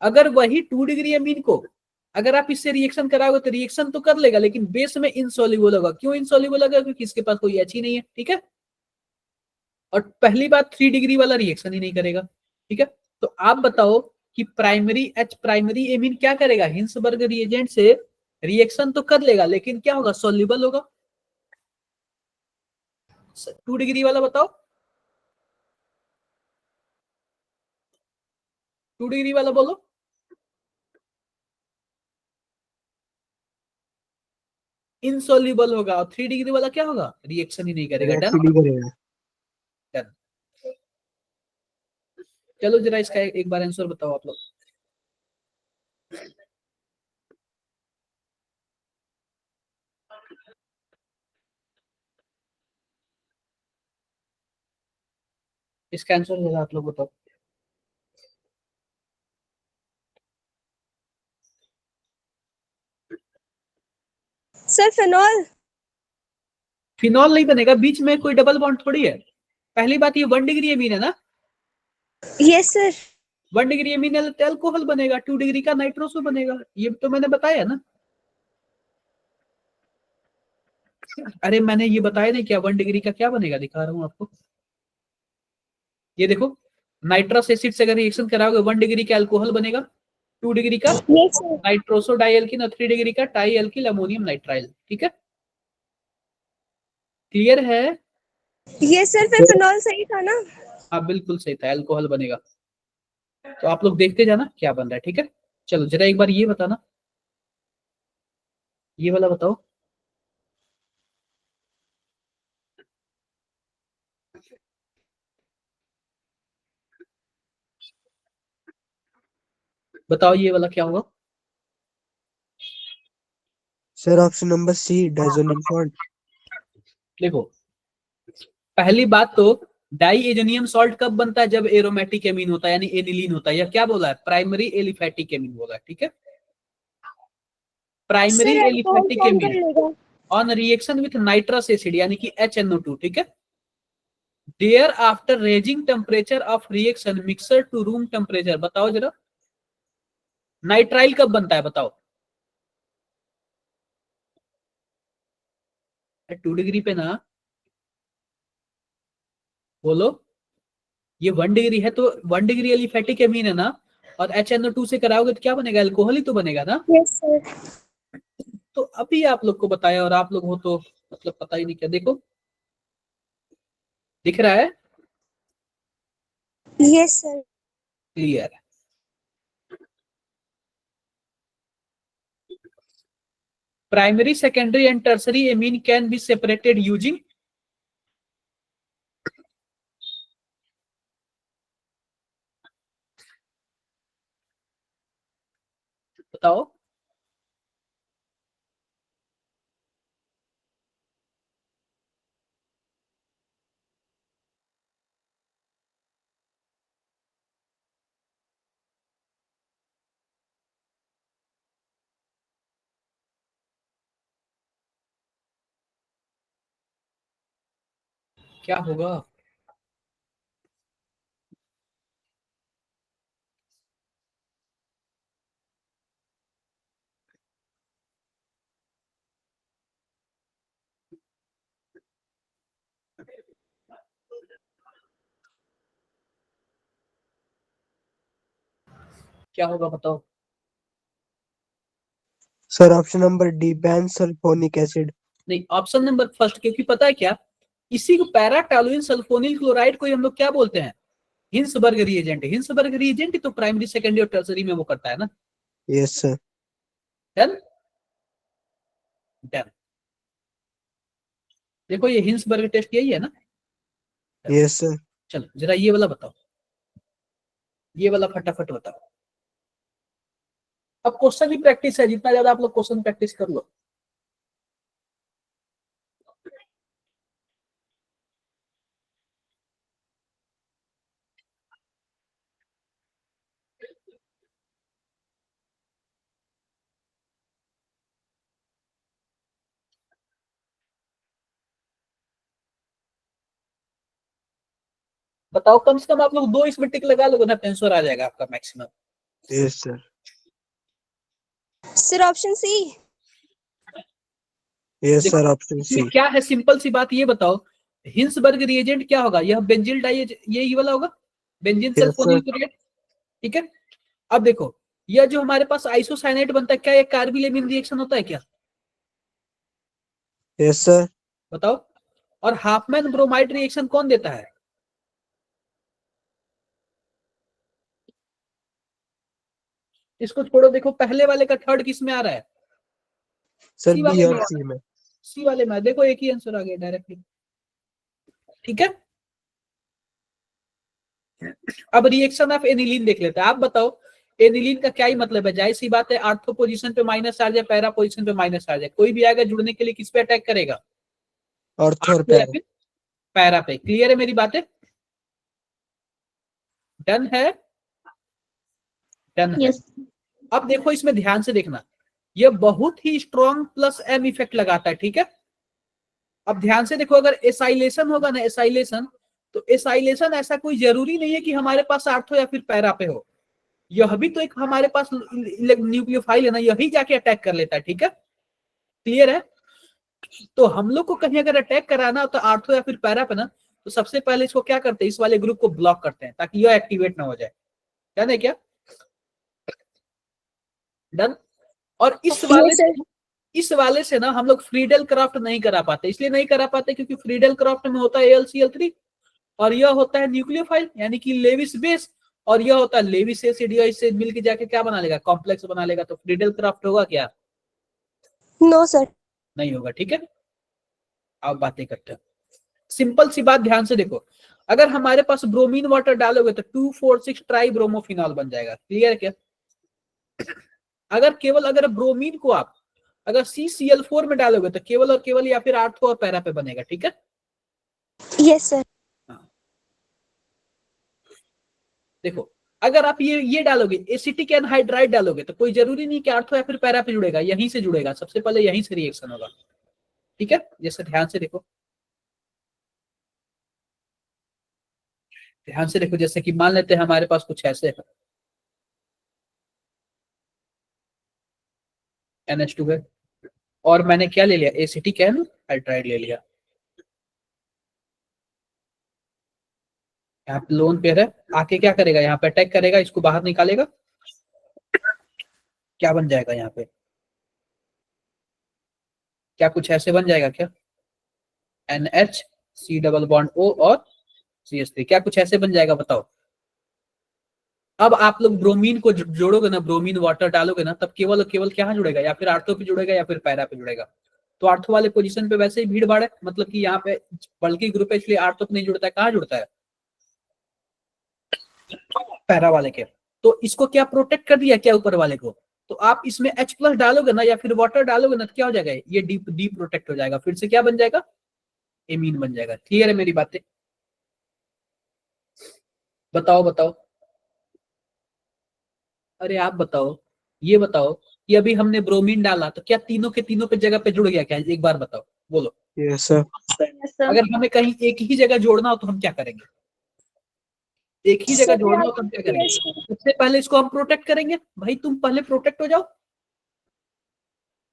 अगर वही 2 डिग्री अमीन को अगर आप इससे रिएक्शन कराओगे तो रिएक्शन तो कर लेगा, लेकिन बेस में इनसॉल्युबल होगा। क्यों इनसॉल्युबल होगा? क्योंकि इसके पास कोई H ही नहीं है, ठीक है। और पहली बात 3 डिग्री वाला रिएक्शन ही नहीं करेगा, ठीक है। तो आप बताओ कि प्राइमरी एमीन क्या करेगा? हिंसबर्ग रिएजेंट से रिएक्शन तो कर लेगा, लेकिन क्या होगा? सॉल्युबल होगा। 2 डिग्री वाला बताओ, 2 डिग्री वाला बोलो। इनसॉल्युबल होगा। और 3 डिग्री वाला क्या होगा? रिएक्शन ही नहीं करेगा। डन। Actually करेगा। डन। चलो जरा इसका एक बार आंसर बताओ आप लोग। इसका आंसर जरा आप लोग बताओ। Sir phenol. फिनॉल नहीं बनेगा, बीच में कोई डबल बॉन्ड थोड़ी है। पहली बात ये 1 डिग्री एमीन है ना, यस सर। 1 डिग्री एमीन है तो अल्कोहल बनेगा, 2 डिग्री का नाइट्रोसो बनेगा। ये तो मैंने बताया ना। अरे मैंने ये बताया नहीं क्या? 1 डिग्री का क्या बनेगा, दिखा रहा हूं आपको। ये देखो, नाइट्रस एसिड से अगर रिएक्शन कराओगे 1 डिग्री का अल्कोहल बनेगा, 2 डिग्री का यस सर। नाइट्रोसो डाइएल्किन और 3 डिग्री का टाई एल्किल अमोनियम नाइट्राइल, ठीक है। क्लियर है? यस सर, फिर फिनॉल सही था ना? हाँ बिल्कुल सही था, अल्कोहल बनेगा। तो आप लोग देखते जाना क्या बन रहा है, ठीक है। चलो जरा एक बार ये बताना, ये वाला बताओ। बताओ ये वाला क्या होगा? Sir, option number C, diazonium salt. देखो पहली बात तो डाइएजोनियम सॉल्ट कब बनता है? जब एरोमेटिक एमीन होता है, यानी एनिलीन होता है। या क्या बोला है? प्राइमरी एलिफैटिक एमीन बोला है, ठीक है। Primary sir alcohol aliphatic form कर एमीन लेगा। On reaction with nitrous acid यानी कि HNO2, ठीक है। Thereafter raising temperature of reaction mixer to room temperature. बताओ जरा नाइट्राइल कब बनता है? बताओ 2 डिग्री पे ना, बोलो। ये 1 डिग्री है तो 1 डिग्री एलिफैटिक एमीन है ना, और HNO2 से कराओगे तो क्या बनेगा? अल्कोहल ही तो बनेगा ना। Yes sir. तो अभी आप लोग को बताया और आप लोग हो तो मतलब पता ही नहीं क्या। देखो दिख रहा है? Yes, sir. क्लियर है। Primary, secondary and tertiary amine can be separated using, बताओ। क्या होगा? क्या होगा बताओ? Sir option number D, ban sulphonic acid. नहीं, ऑप्शन नंबर फर्स्ट, क्योंकि पता है क्या, इसी को पैरा टॉलुइन सल्फोनिल क्लोराइड को ही हम लोग क्या बोलते हैं? Hinsberg reagent. हिंसबर्ग रिएजेंट ही तो प्राइमरी, सेकेंडरी और टर्सरी में वो करता है ना। Yes sir. Done done. देखो ये हिंसबर्ग टेस्ट यही है ना। Yes sir. चलो जरा ये वाला बताओ, ये वाला फटाफट बताओ। अब क्वेश्चन की प्रैक्टिस है, जितना ज्यादा आप लोग क्वेश्चन प्रैक्टिस कर लो। बताओ, कम से कम आप लोग 2 इसमें टिक लगा लोगे ना, आंसर आ जाएगा आपका maximum. Yes sir. Sir, option C. Yes देखो सर, ऑप्शन सी। इसमें क्या है, सिंपल सी बात ये बताओ, हिंसबर्ग रिएजेंट क्या होगा? यह बेंजिल डाई, ये वाला होगा, benzene yes sulphonyl sir. Chloride. ठीक है। अब देखो, यह जो हमारे पास आइसोसाइनेट बनता है, क्या ये कार्बिलेमिन रिएक्शन होता है क्या? Yes sir. बताओ। और हाफमैन ब्रोमाइड रिएक्शन कौन देता है? इसको छोड़ो, देखो पहले वाले का थर्ड किस में आ रहा है? सर सी बी वाले और में। सी में। सी वाले में देखो, एक ही आंसर आ गया डायरेक्टली। ठीक है। अब रिएक्शन ऑफ एनिलीन देख लेते हैं। आप बताओ, एनिलीन का क्या ही मतलब है? जाहिर सी बात है, आर्थो पोजीशन पे माइनस चार्ज है, पैरा पोजीशन पे माइनस चार्ज है, कोई भी आगे जुड़ने के लिए किस पे अटैक करेगा? ऑर्थो और आर्थो या पैरा। फिर पैरा पे। क्लियर है मेरी बातें? डन है? डन है। यस अब देखो इसमें ध्यान से देखना, यह बहुत ही स्ट्रॉन्ग प्लस एम इफेक्ट लगाता है। ठीक है। अब ध्यान से देखो, अगर एसाइलेशन होगा ना, एसाइलेशन, तो एसाइलेशन ऐसा कोई जरूरी नहीं है कि हमारे पास आर्थो या फिर पैरा पे हो। यह भी तो एक हमारे पास न्यूक्लियोफाइल है ना, यही जाके अटैक कर लेता है। ठीक है। क्लियर है? तो हम लोग को कहीं अगर अटैक कराना हो तो आर्थो या फिर पैरा पे ना, तो सबसे पहले इसको क्या करते हैं, इस वाले ग्रुप को ब्लॉक करते हैं ताकि यह एक्टिवेट ना हो जाए। डन है क्या? डन। और Yes, sir. इस वाले से ना हम लोग फ्रीडल क्राफ्ट नहीं करा पाते, इसलिए नहीं करा पाते क्योंकि फ्रीडल क्राफ्ट में होता है AlCl3, और यह होता है न्यूक्लियोफाइल यानी कि लेविस बेस, और यह होता है लेविस एसिड। इससे मिलके जाके क्या बना लेगा? कॉम्प्लेक्स बना लेगा। तो फ्रीडल क्राफ्ट होगा क्या? No, sir. नहीं होगा। ठीक है। आप बातें करते हैं, सिंपल सी बात ध्यान से देखो, अगर हमारे पास ब्रोमीन वाटर डालोगे तो 2,4,6 ट्राई ब्रोमोफिनॉल बन जाएगा। क्लियर क्या? अगर ब्रोमीन को आप अगर CCl4 में डालोगे तो केवल और केवल या फिर आर्थो और पैरा पे बनेगा। ठीक है। Yes, sir. देखो, अगर आप ये डालोगे, एसिटिक एनहाइड्राइड डालोगे, तो कोई जरूरी नहीं कि आर्थो या फिर पैरा पे जुड़ेगा, यहीं से जुड़ेगा, सबसे पहले यहीं से रिएक्शन होगा। ठीक है। जैसे ध्यान से देखो, ध्यान से देखो, जैसे कि मान लेते हैं हमारे पास कुछ ऐसे है, NH2 है, और मैंने क्या ले लिया? एसिटिक एनहाइड्राइड ले लिया। यहाँ पे लोन पेयर है, आके क्या करेगा? यहाँ पे अटैक करेगा, इसको बाहर निकालेगा। क्या बन जाएगा यहाँ पे? क्या कुछ ऐसे बन जाएगा क्या? NH, C double bond O और CH3, क्या कुछ ऐसे बन जाएगा बताओ। अब आप लोग ब्रोमीन को जोड़ोगे ना, ब्रोमीन वाटर डालोगे ना, तब केवल और केवल क्या जुड़ेगा, या फिर आर्थो पे जुड़ेगा या फिर पैरा पे जुड़ेगा। तो आर्थो वाले पोजीशन पे वैसे ही भीड़ भाड़ है, मतलब कि यहाँ पे बल्कि ग्रुप है इसलिए आर्थो पे नहीं जुड़ता है, कहाँ जुड़ता है, पैरा वाले के। तो इसको क्या प्रोटेक्ट कर दिया क्या ऊपर वाले को, तो आप इसमें H+ डालोगे ना या फिर वाटर डालोगे ना, तो क्या हो जाएगा, ये डी प्रोटेक्ट हो जाएगा, फिर से क्या बन जाएगा, एमीन बन जाएगा। क्लियर है मेरी बातें, बताओ बताओ। अरे आप बताओ, ये बताओ कि अभी हमने ब्रोमीन डाला तो क्या तीनों के तीनों पे जगह पे जुड़ गया क्या, एक बार बताओ, बोलो। Yes, sir. Yes, sir. अगर हमें कहीं एक ही जगह जोड़ना हो तो हम क्या करेंगे, एक ही जगह जोड़ना हो तो हम क्या करेंगे, सबसे पहले इसको हम प्रोटेक्ट करेंगे। भाई तुम पहले प्रोटेक्ट हो जाओ,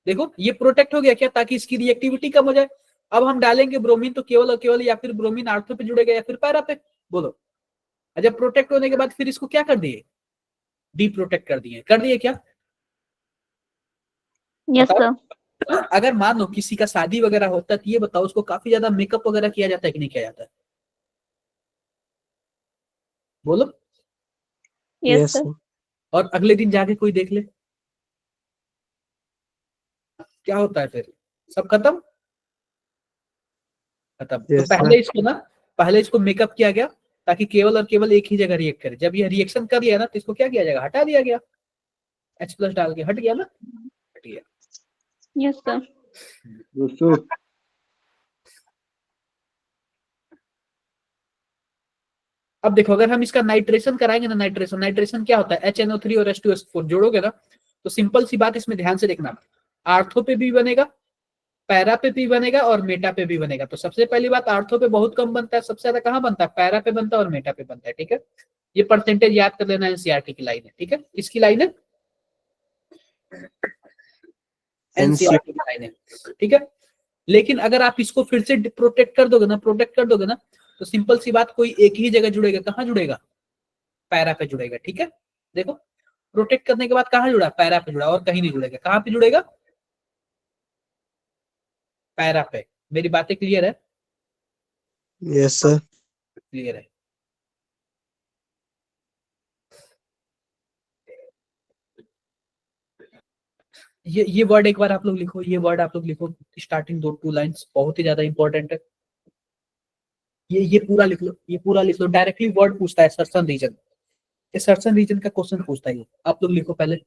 देखो ये प्रोटेक्ट हो गया क्या, ताकि इसकी रिएक्टिविटी कम हो जाए। अब हम डालेंगे ब्रोमीन तो केवल और केवल या फिर ब्रोमीन आर्थो पे जुड़ेगा या फिर पैरा पे, बोलो। जब प्रोटेक्ट होने के बाद फिर इसको क्या कर दिए, डी प्रोटेक्ट कर दिए क्या। Yes, बताओ। sir. अगर मान लो किसी का शादी वगैरह होता है तो ये बताओ उसको काफी ज्यादा मेकअप वगैरह किया जाता है कि नहीं किया जाता है, बोलो। Yes, Yes, sir. sir. और अगले दिन जाके कोई देख ले, क्या होता है फिर, सब खत्म। तो Yes, sir. पहले इसको मेकअप किया गया ताकि केवल और केवल एक ही जगह रिएक्ट करे। जब ये रिएक्शन कर लिया ना तो इसको क्या किया जाएगा, हटा दिया गया, H+ डाल के हट गया ना, हट गया। Yes, sir. अब देखो अगर हम इसका नाइट्रेशन कराएंगे ना, नाइट्रेशन क्या होता है, HNO3 और H2SO4 जोड़ोगे ना, तो सिंपल सी बात इसमें ध्यान से देखना, आर्थो पे भी बनेगा, पैरा पे भी बनेगा और मेटा पे भी बनेगा। तो सबसे पहली बात, आर्थो पे बहुत कम बनता है, सबसे ज्यादा कहाँ बनता है, पैरा पे बनता है और मेटा पे बनता है। ठीक है, ये परसेंटेज याद कर लेना, एनसीईआरटी की लाइन है। ठीक है, किसकी लाइन है, एनसीईआरटी की लाइन है। ठीक है, लेकिन अगर आप इसको फिर से प्रोटेक्ट कर दोगे ना, तो सिंपल सी बात, कोई एक ही जगह जुड़ेगा, कहाँ जुड़ेगा, पैरा पे जुड़ेगा। ठीक है, देखो प्रोटेक्ट करने के बाद कहाँ जुड़ा, पैरा पे जुड़ा, और कहीं नहीं जुड़ेगा। कहाँ पे जुड़ेगा, पैरा पे। मेरी बातें क्लियर है, Yes, sir. क्लियर है। ये वर्ड एक बार आप लोग लिखो, ये वर्ड आप लोग लिखो, स्टार्टिंग 2 लाइंस बहुत ही ज्यादा इंपॉर्टेंट है। ये पूरा लिख लो, ये पूरा लिख लो। डायरेक्टली वर्ड पूछता है सर्सन रीजन, ये सर्सन रीजन का क्वेश्चन पूछता है। ये आप लोग लिखो पहले,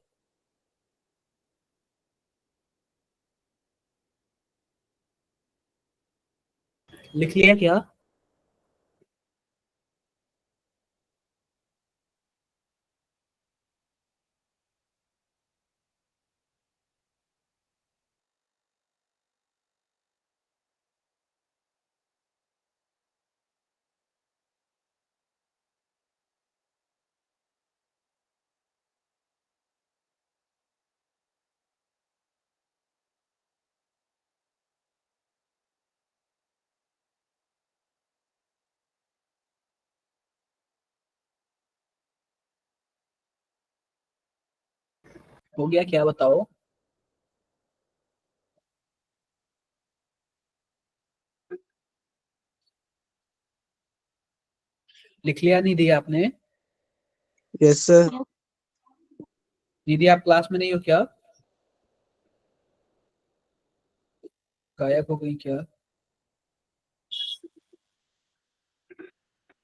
लिख लिया क्या, हो गया क्या, बताओ। लिख लिया नहीं दिया आपने, Yes, sir. दीदी आप क्लास में नहीं हो क्या, गायब हो गई क्या,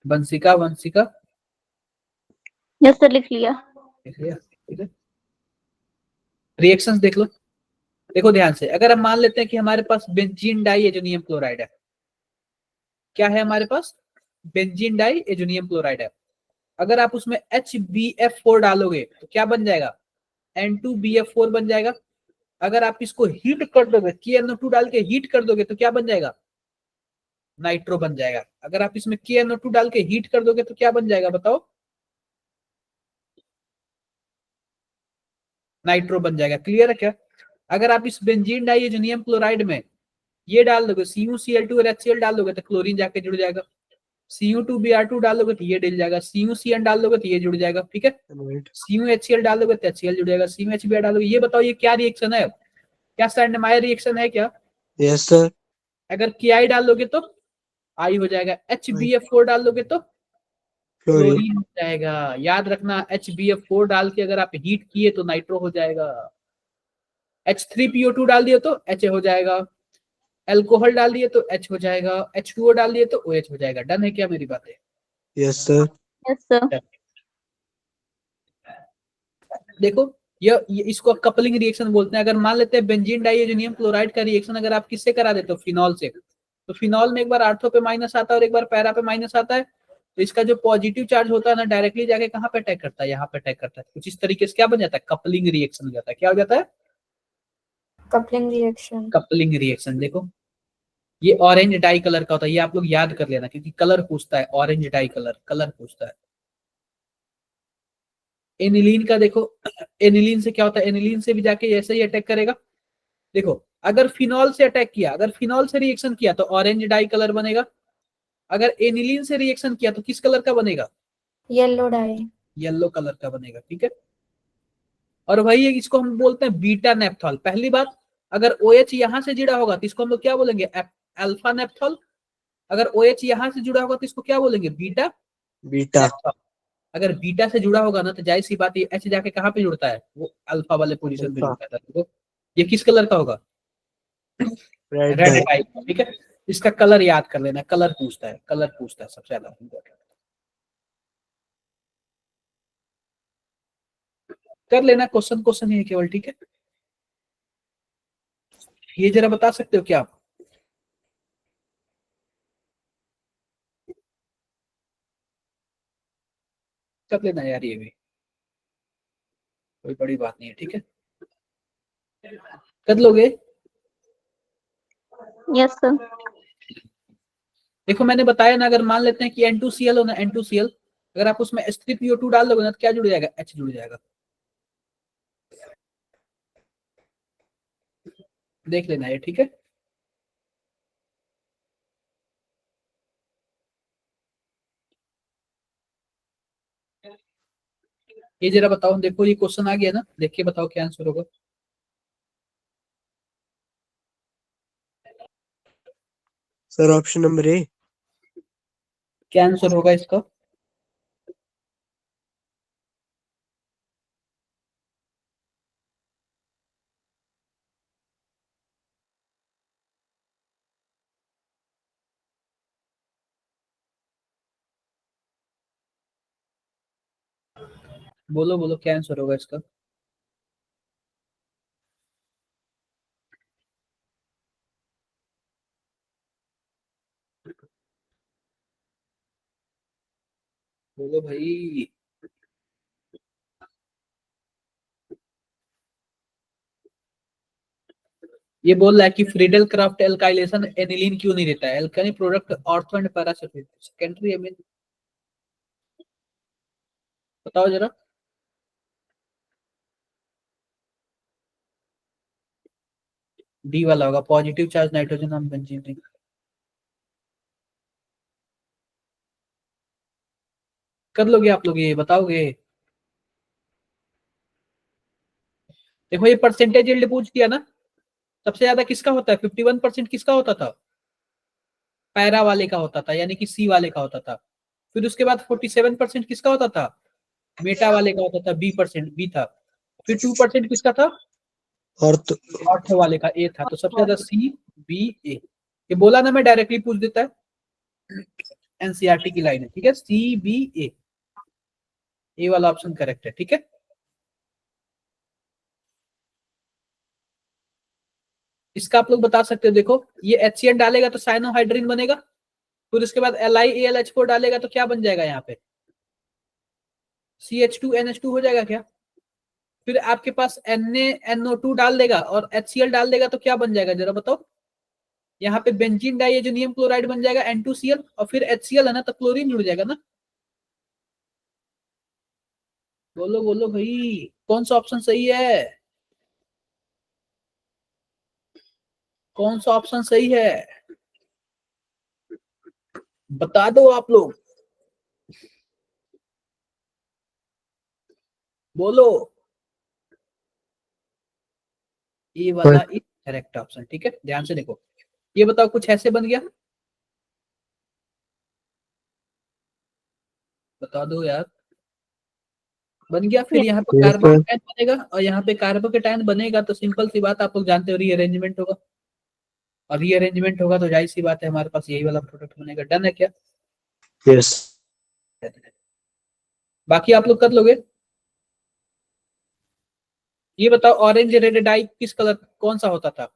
वंशिका वंशिका Yes, sir. लिख लिया. लिख लिया। ठीक है, रिएक्शंस देख लो, देखो ध्यान से। अगर हम मान लेते हैं कि हमारे पास बेंजीन डाई एजोनियम क्लोराइड है, क्या है हमारे पास, बेंजीन डाई एजोनियम क्लोराइड है। अगर आप उसमें HbF4 डालोगे तो क्या बन जाएगा, N2BF4 बन जाएगा। अगर आप इसको हीट कर दोगे, KNO2 डाल के हीट कर दोगे तो क्या बन जाएगा, नाइट्रो बन जाएगा। अगर आप इसमें KNO2 डाल के हीट कर दोगे तो क्या बन जाएगा, बताओ, नाइट्रो बन जाएगा। क्लियर है क्या। अगर आप इस बेंजीन डाइएजोनियम क्लोराइड में ये डाल दोगे, CuCl2 और HCl डाल दोगे तो क्लोरीन जाके जुड़ जाएगा। Cu2Br2 डाल दोगे तो ये डल जाएगा, CuCN डाल दोगे तो ये जुड़ जाएगा। ठीक है, Right. CuHCl डाल दोगे तो HCl जुड़ जाएगा, CuHBr डाल दोगे। ये बताओ ये क्या रिएक्शन है, क्या सैंडमायर रिएक्शन है क्या। Yes, sir. अगर Ki डाल दोगे तो आई हो जाएगा, HBF4 डाल दोगे तो क्लोरीन। क्लोरीन हो जाएगा। याद रखना HBF4 डाल के अगर आप हीट किए तो नाइट्रो हो जाएगा। H3PO2 डाल दिए तो H हो जाएगा, अल्कोहल डाल दिए तो H हो जाएगा, H2O डाल दिए तो OH हो जाएगा। डन है क्या मेरी बातें? Yes sir. Yes, sir. देखो ये इसको कपलिंग रिएक्शन बोलते हैं। अगर मान लेते हैं बेंजीन डाइएजोनियम क्लोराइड का रिएक्शन अगर आप किससे करा देते हो, फिनॉल से, तो फिनॉल में एक बार आर्थो पे माइनस आता है और एक बार पैरा पे माइनस आता है, तो इसका जो पॉजिटिव चार्ज होता है ना डायरेक्टली जाके कहाँ पे अटैक करता है, यहाँ पे अटैक करता है। कुछ इस तरीके से क्या बन जाता है, कपलिंग रिएक्शन हो जाता है। क्या हो जाता है? Coupling reaction. Coupling reaction. देखो ये ऑरेंज डाई कलर का होता है, ये आप लोग याद कर लेना क्योंकि कलर पूछता है, ऑरेंज डाई कलर पूछता है। एनिलीन का देखो, एनिलीन से क्या होता है, एनिलीन से भी जाके ऐसे ही अटैक करेगा। देखो अगर फिनॉल से अटैक किया, अगर फिनॉल से रिएक्शन किया तो ऑरेंज डाई कलर बनेगा। अगर एनिलीन से रिएक्शन किया तो किस कलर का बनेगा? Yellow die. येलो कलर का बनेगा। ठीक है, और वही है, इसको हम बोलते हैं बीटा नेप्थॉल। पहली बात, अगर OH यहां से जुड़ा होगा तो इसको हम लोग क्या बोलेंगे, अल्फा नेप्थॉल। अगर OH यहां से जुड़ा होगा तो इसको क्या बोलेंगे, बीटा बीटा। नेप्थॉल। अगर बीटा से जुड़ा होगा ना तो जाहिर सी बात, ये H जाके कहाँ पे जुड़ता है, वो अल्फा वाले पोजीशन पे अल्फा। जुड़ता है। तो ये किस कलर का होगा, रेड रेड डाई। डाई। ठीक है, इसका कलर याद कर लेना, कलर पूछता है, कलर पूछता है सबसे ज्यादा इम्पोर्टेंट। कर लेना, क्वेश्चन क्वेश्चन ही है केवल। ठीक है, ये जरा बता सकते हो क्या आप? कर लेना यार, ये भी कोई बड़ी बात नहीं है। ठीक है, कर लोगे? Yes, sir. देखो मैंने बताया ना, अगर मान लेते हैं कि N2Cl हो ना, N2Cl, अगर आप उसमें H3PO2 डाल दोगे ना तो क्या जुड़ जाएगा, H जुड़ जाएगा। देख लेना ये। ठीक है, ये जरा बताओ, देखो ये क्वेश्चन आ गया ना, देख के बताओ क्या आंसर होगा। Sir option number A. क्या आंसर होगा इसका? बोलो बोलो, क्या आंसर होगा इसका? बोलो भाई। ये बोल रहा है कि फ्रीडल क्राफ्ट एल्काइलेशन एनिलीन क्यों नहीं देता है, alkyl product ortho and para sulphate secondary amine. बताओ जरा। डी वाला होगा, positive charge nitrogen on benzene ring. कर लोगे आप लोग, ये बताओगे? देखो ये परसेंटेज यील्ड पूछ दिया ना, सबसे ज्यादा किसका होता है, 51% किसका होता था, पैरा वाले का होता था, यानी कि सी वाले का होता था। फिर उसके बाद 47% किसका होता था, मेटा वाले का होता था, बी था। फिर 2% किसका था, और तो ऑर्थो वाले का, ए था। तो सबसे ज्यादा CBA। ये बोला ना मैं, डायरेक्टली पूछ देता है, एनसीईआरटी की लाइन है। ठीक है, CBA, ए वाला ऑप्शन करेक्ट है। ठीक है, इसका आप लोग बता सकते हो। देखो ये HCN डालेगा तो साइनोहाइड्रिन बनेगा, फिर उसके बाद LiAlH4 डालेगा तो क्या बन जाएगा, यहाँ पे CH2NH2 हो जाएगा क्या। फिर आपके पास NaNO2 डाल देगा और HCl डाल देगा तो क्या बन जाएगा, जरा बताओ। यहाँ पे बेंजीन डाइएजोनियम क्लोराइड बन जाएगा N2Cl, और फिर HCl है ना तो क्लोरीन जुड़ जाएगा ना। बोलो बोलो भाई, कौन सा ऑप्शन सही है, कौन सा ऑप्शन सही है, बता दो आप लोग, बोलो। ये वाला इज करेक्ट ऑप्शन। ठीक है, ध्यान से देखो, ये बताओ कुछ ऐसे बन गया, बता दो यार। बन गया। फिर Yes. यहाँ पे Yes, sir. कार्बोकेटायन बनेगा और यहाँ पे कार्बोकेटायन बनेगा तो सिंपल सी बात, आप लोग जानते हो रीअरेंजमेंट होगा, और रीअरेंजमेंट होगा तो जाहिर सी बात है हमारे पास यही वाला प्रोडक्ट बनेगा। डन है क्या? Yes. बाकी आप लोग कर लोगे। ये बताओ ऑरेंज रेड डाई किस कलर, कौन सा होता था?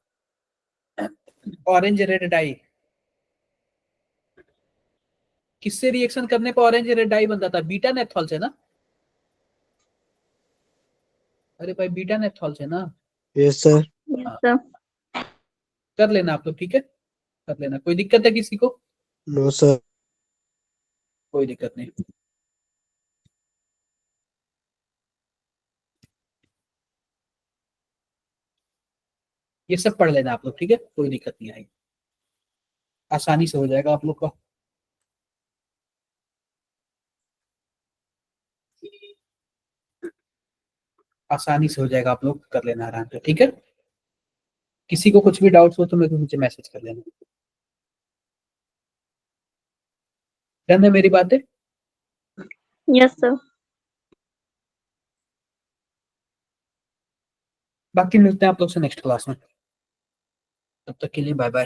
ऑरेंज रेड डाई किससे रिएक्शन करने पर ऑरेंज रेड डाई बनता था? बीटा नेप्थॉल से ना? अरे भाई बीटा नेप्थॉल से ना। Yes, sir. Yes, sir. कर लेना आप लोग, ठीक है, कर लेना। कोई दिक्कत है किसी को? No, sir. कोई दिक्कत नहीं। ये सब पढ़ लेना आप लोग, ठीक है, कोई दिक्कत नहीं आएगी, आसानी से हो जाएगा आप लोग का। आसानी से हो जाएगा, आप लोग कर लेना आराम से, ठीक है। किसी को कुछ भी डाउट्स हो तो मेरे को नीचे मैसेज कर लेना। डन है मेरी बातें? Yes, sir. बाकी मिलते हैं आप लोग से नेक्स्ट क्लास में, तब तक के लिए बाय बाय।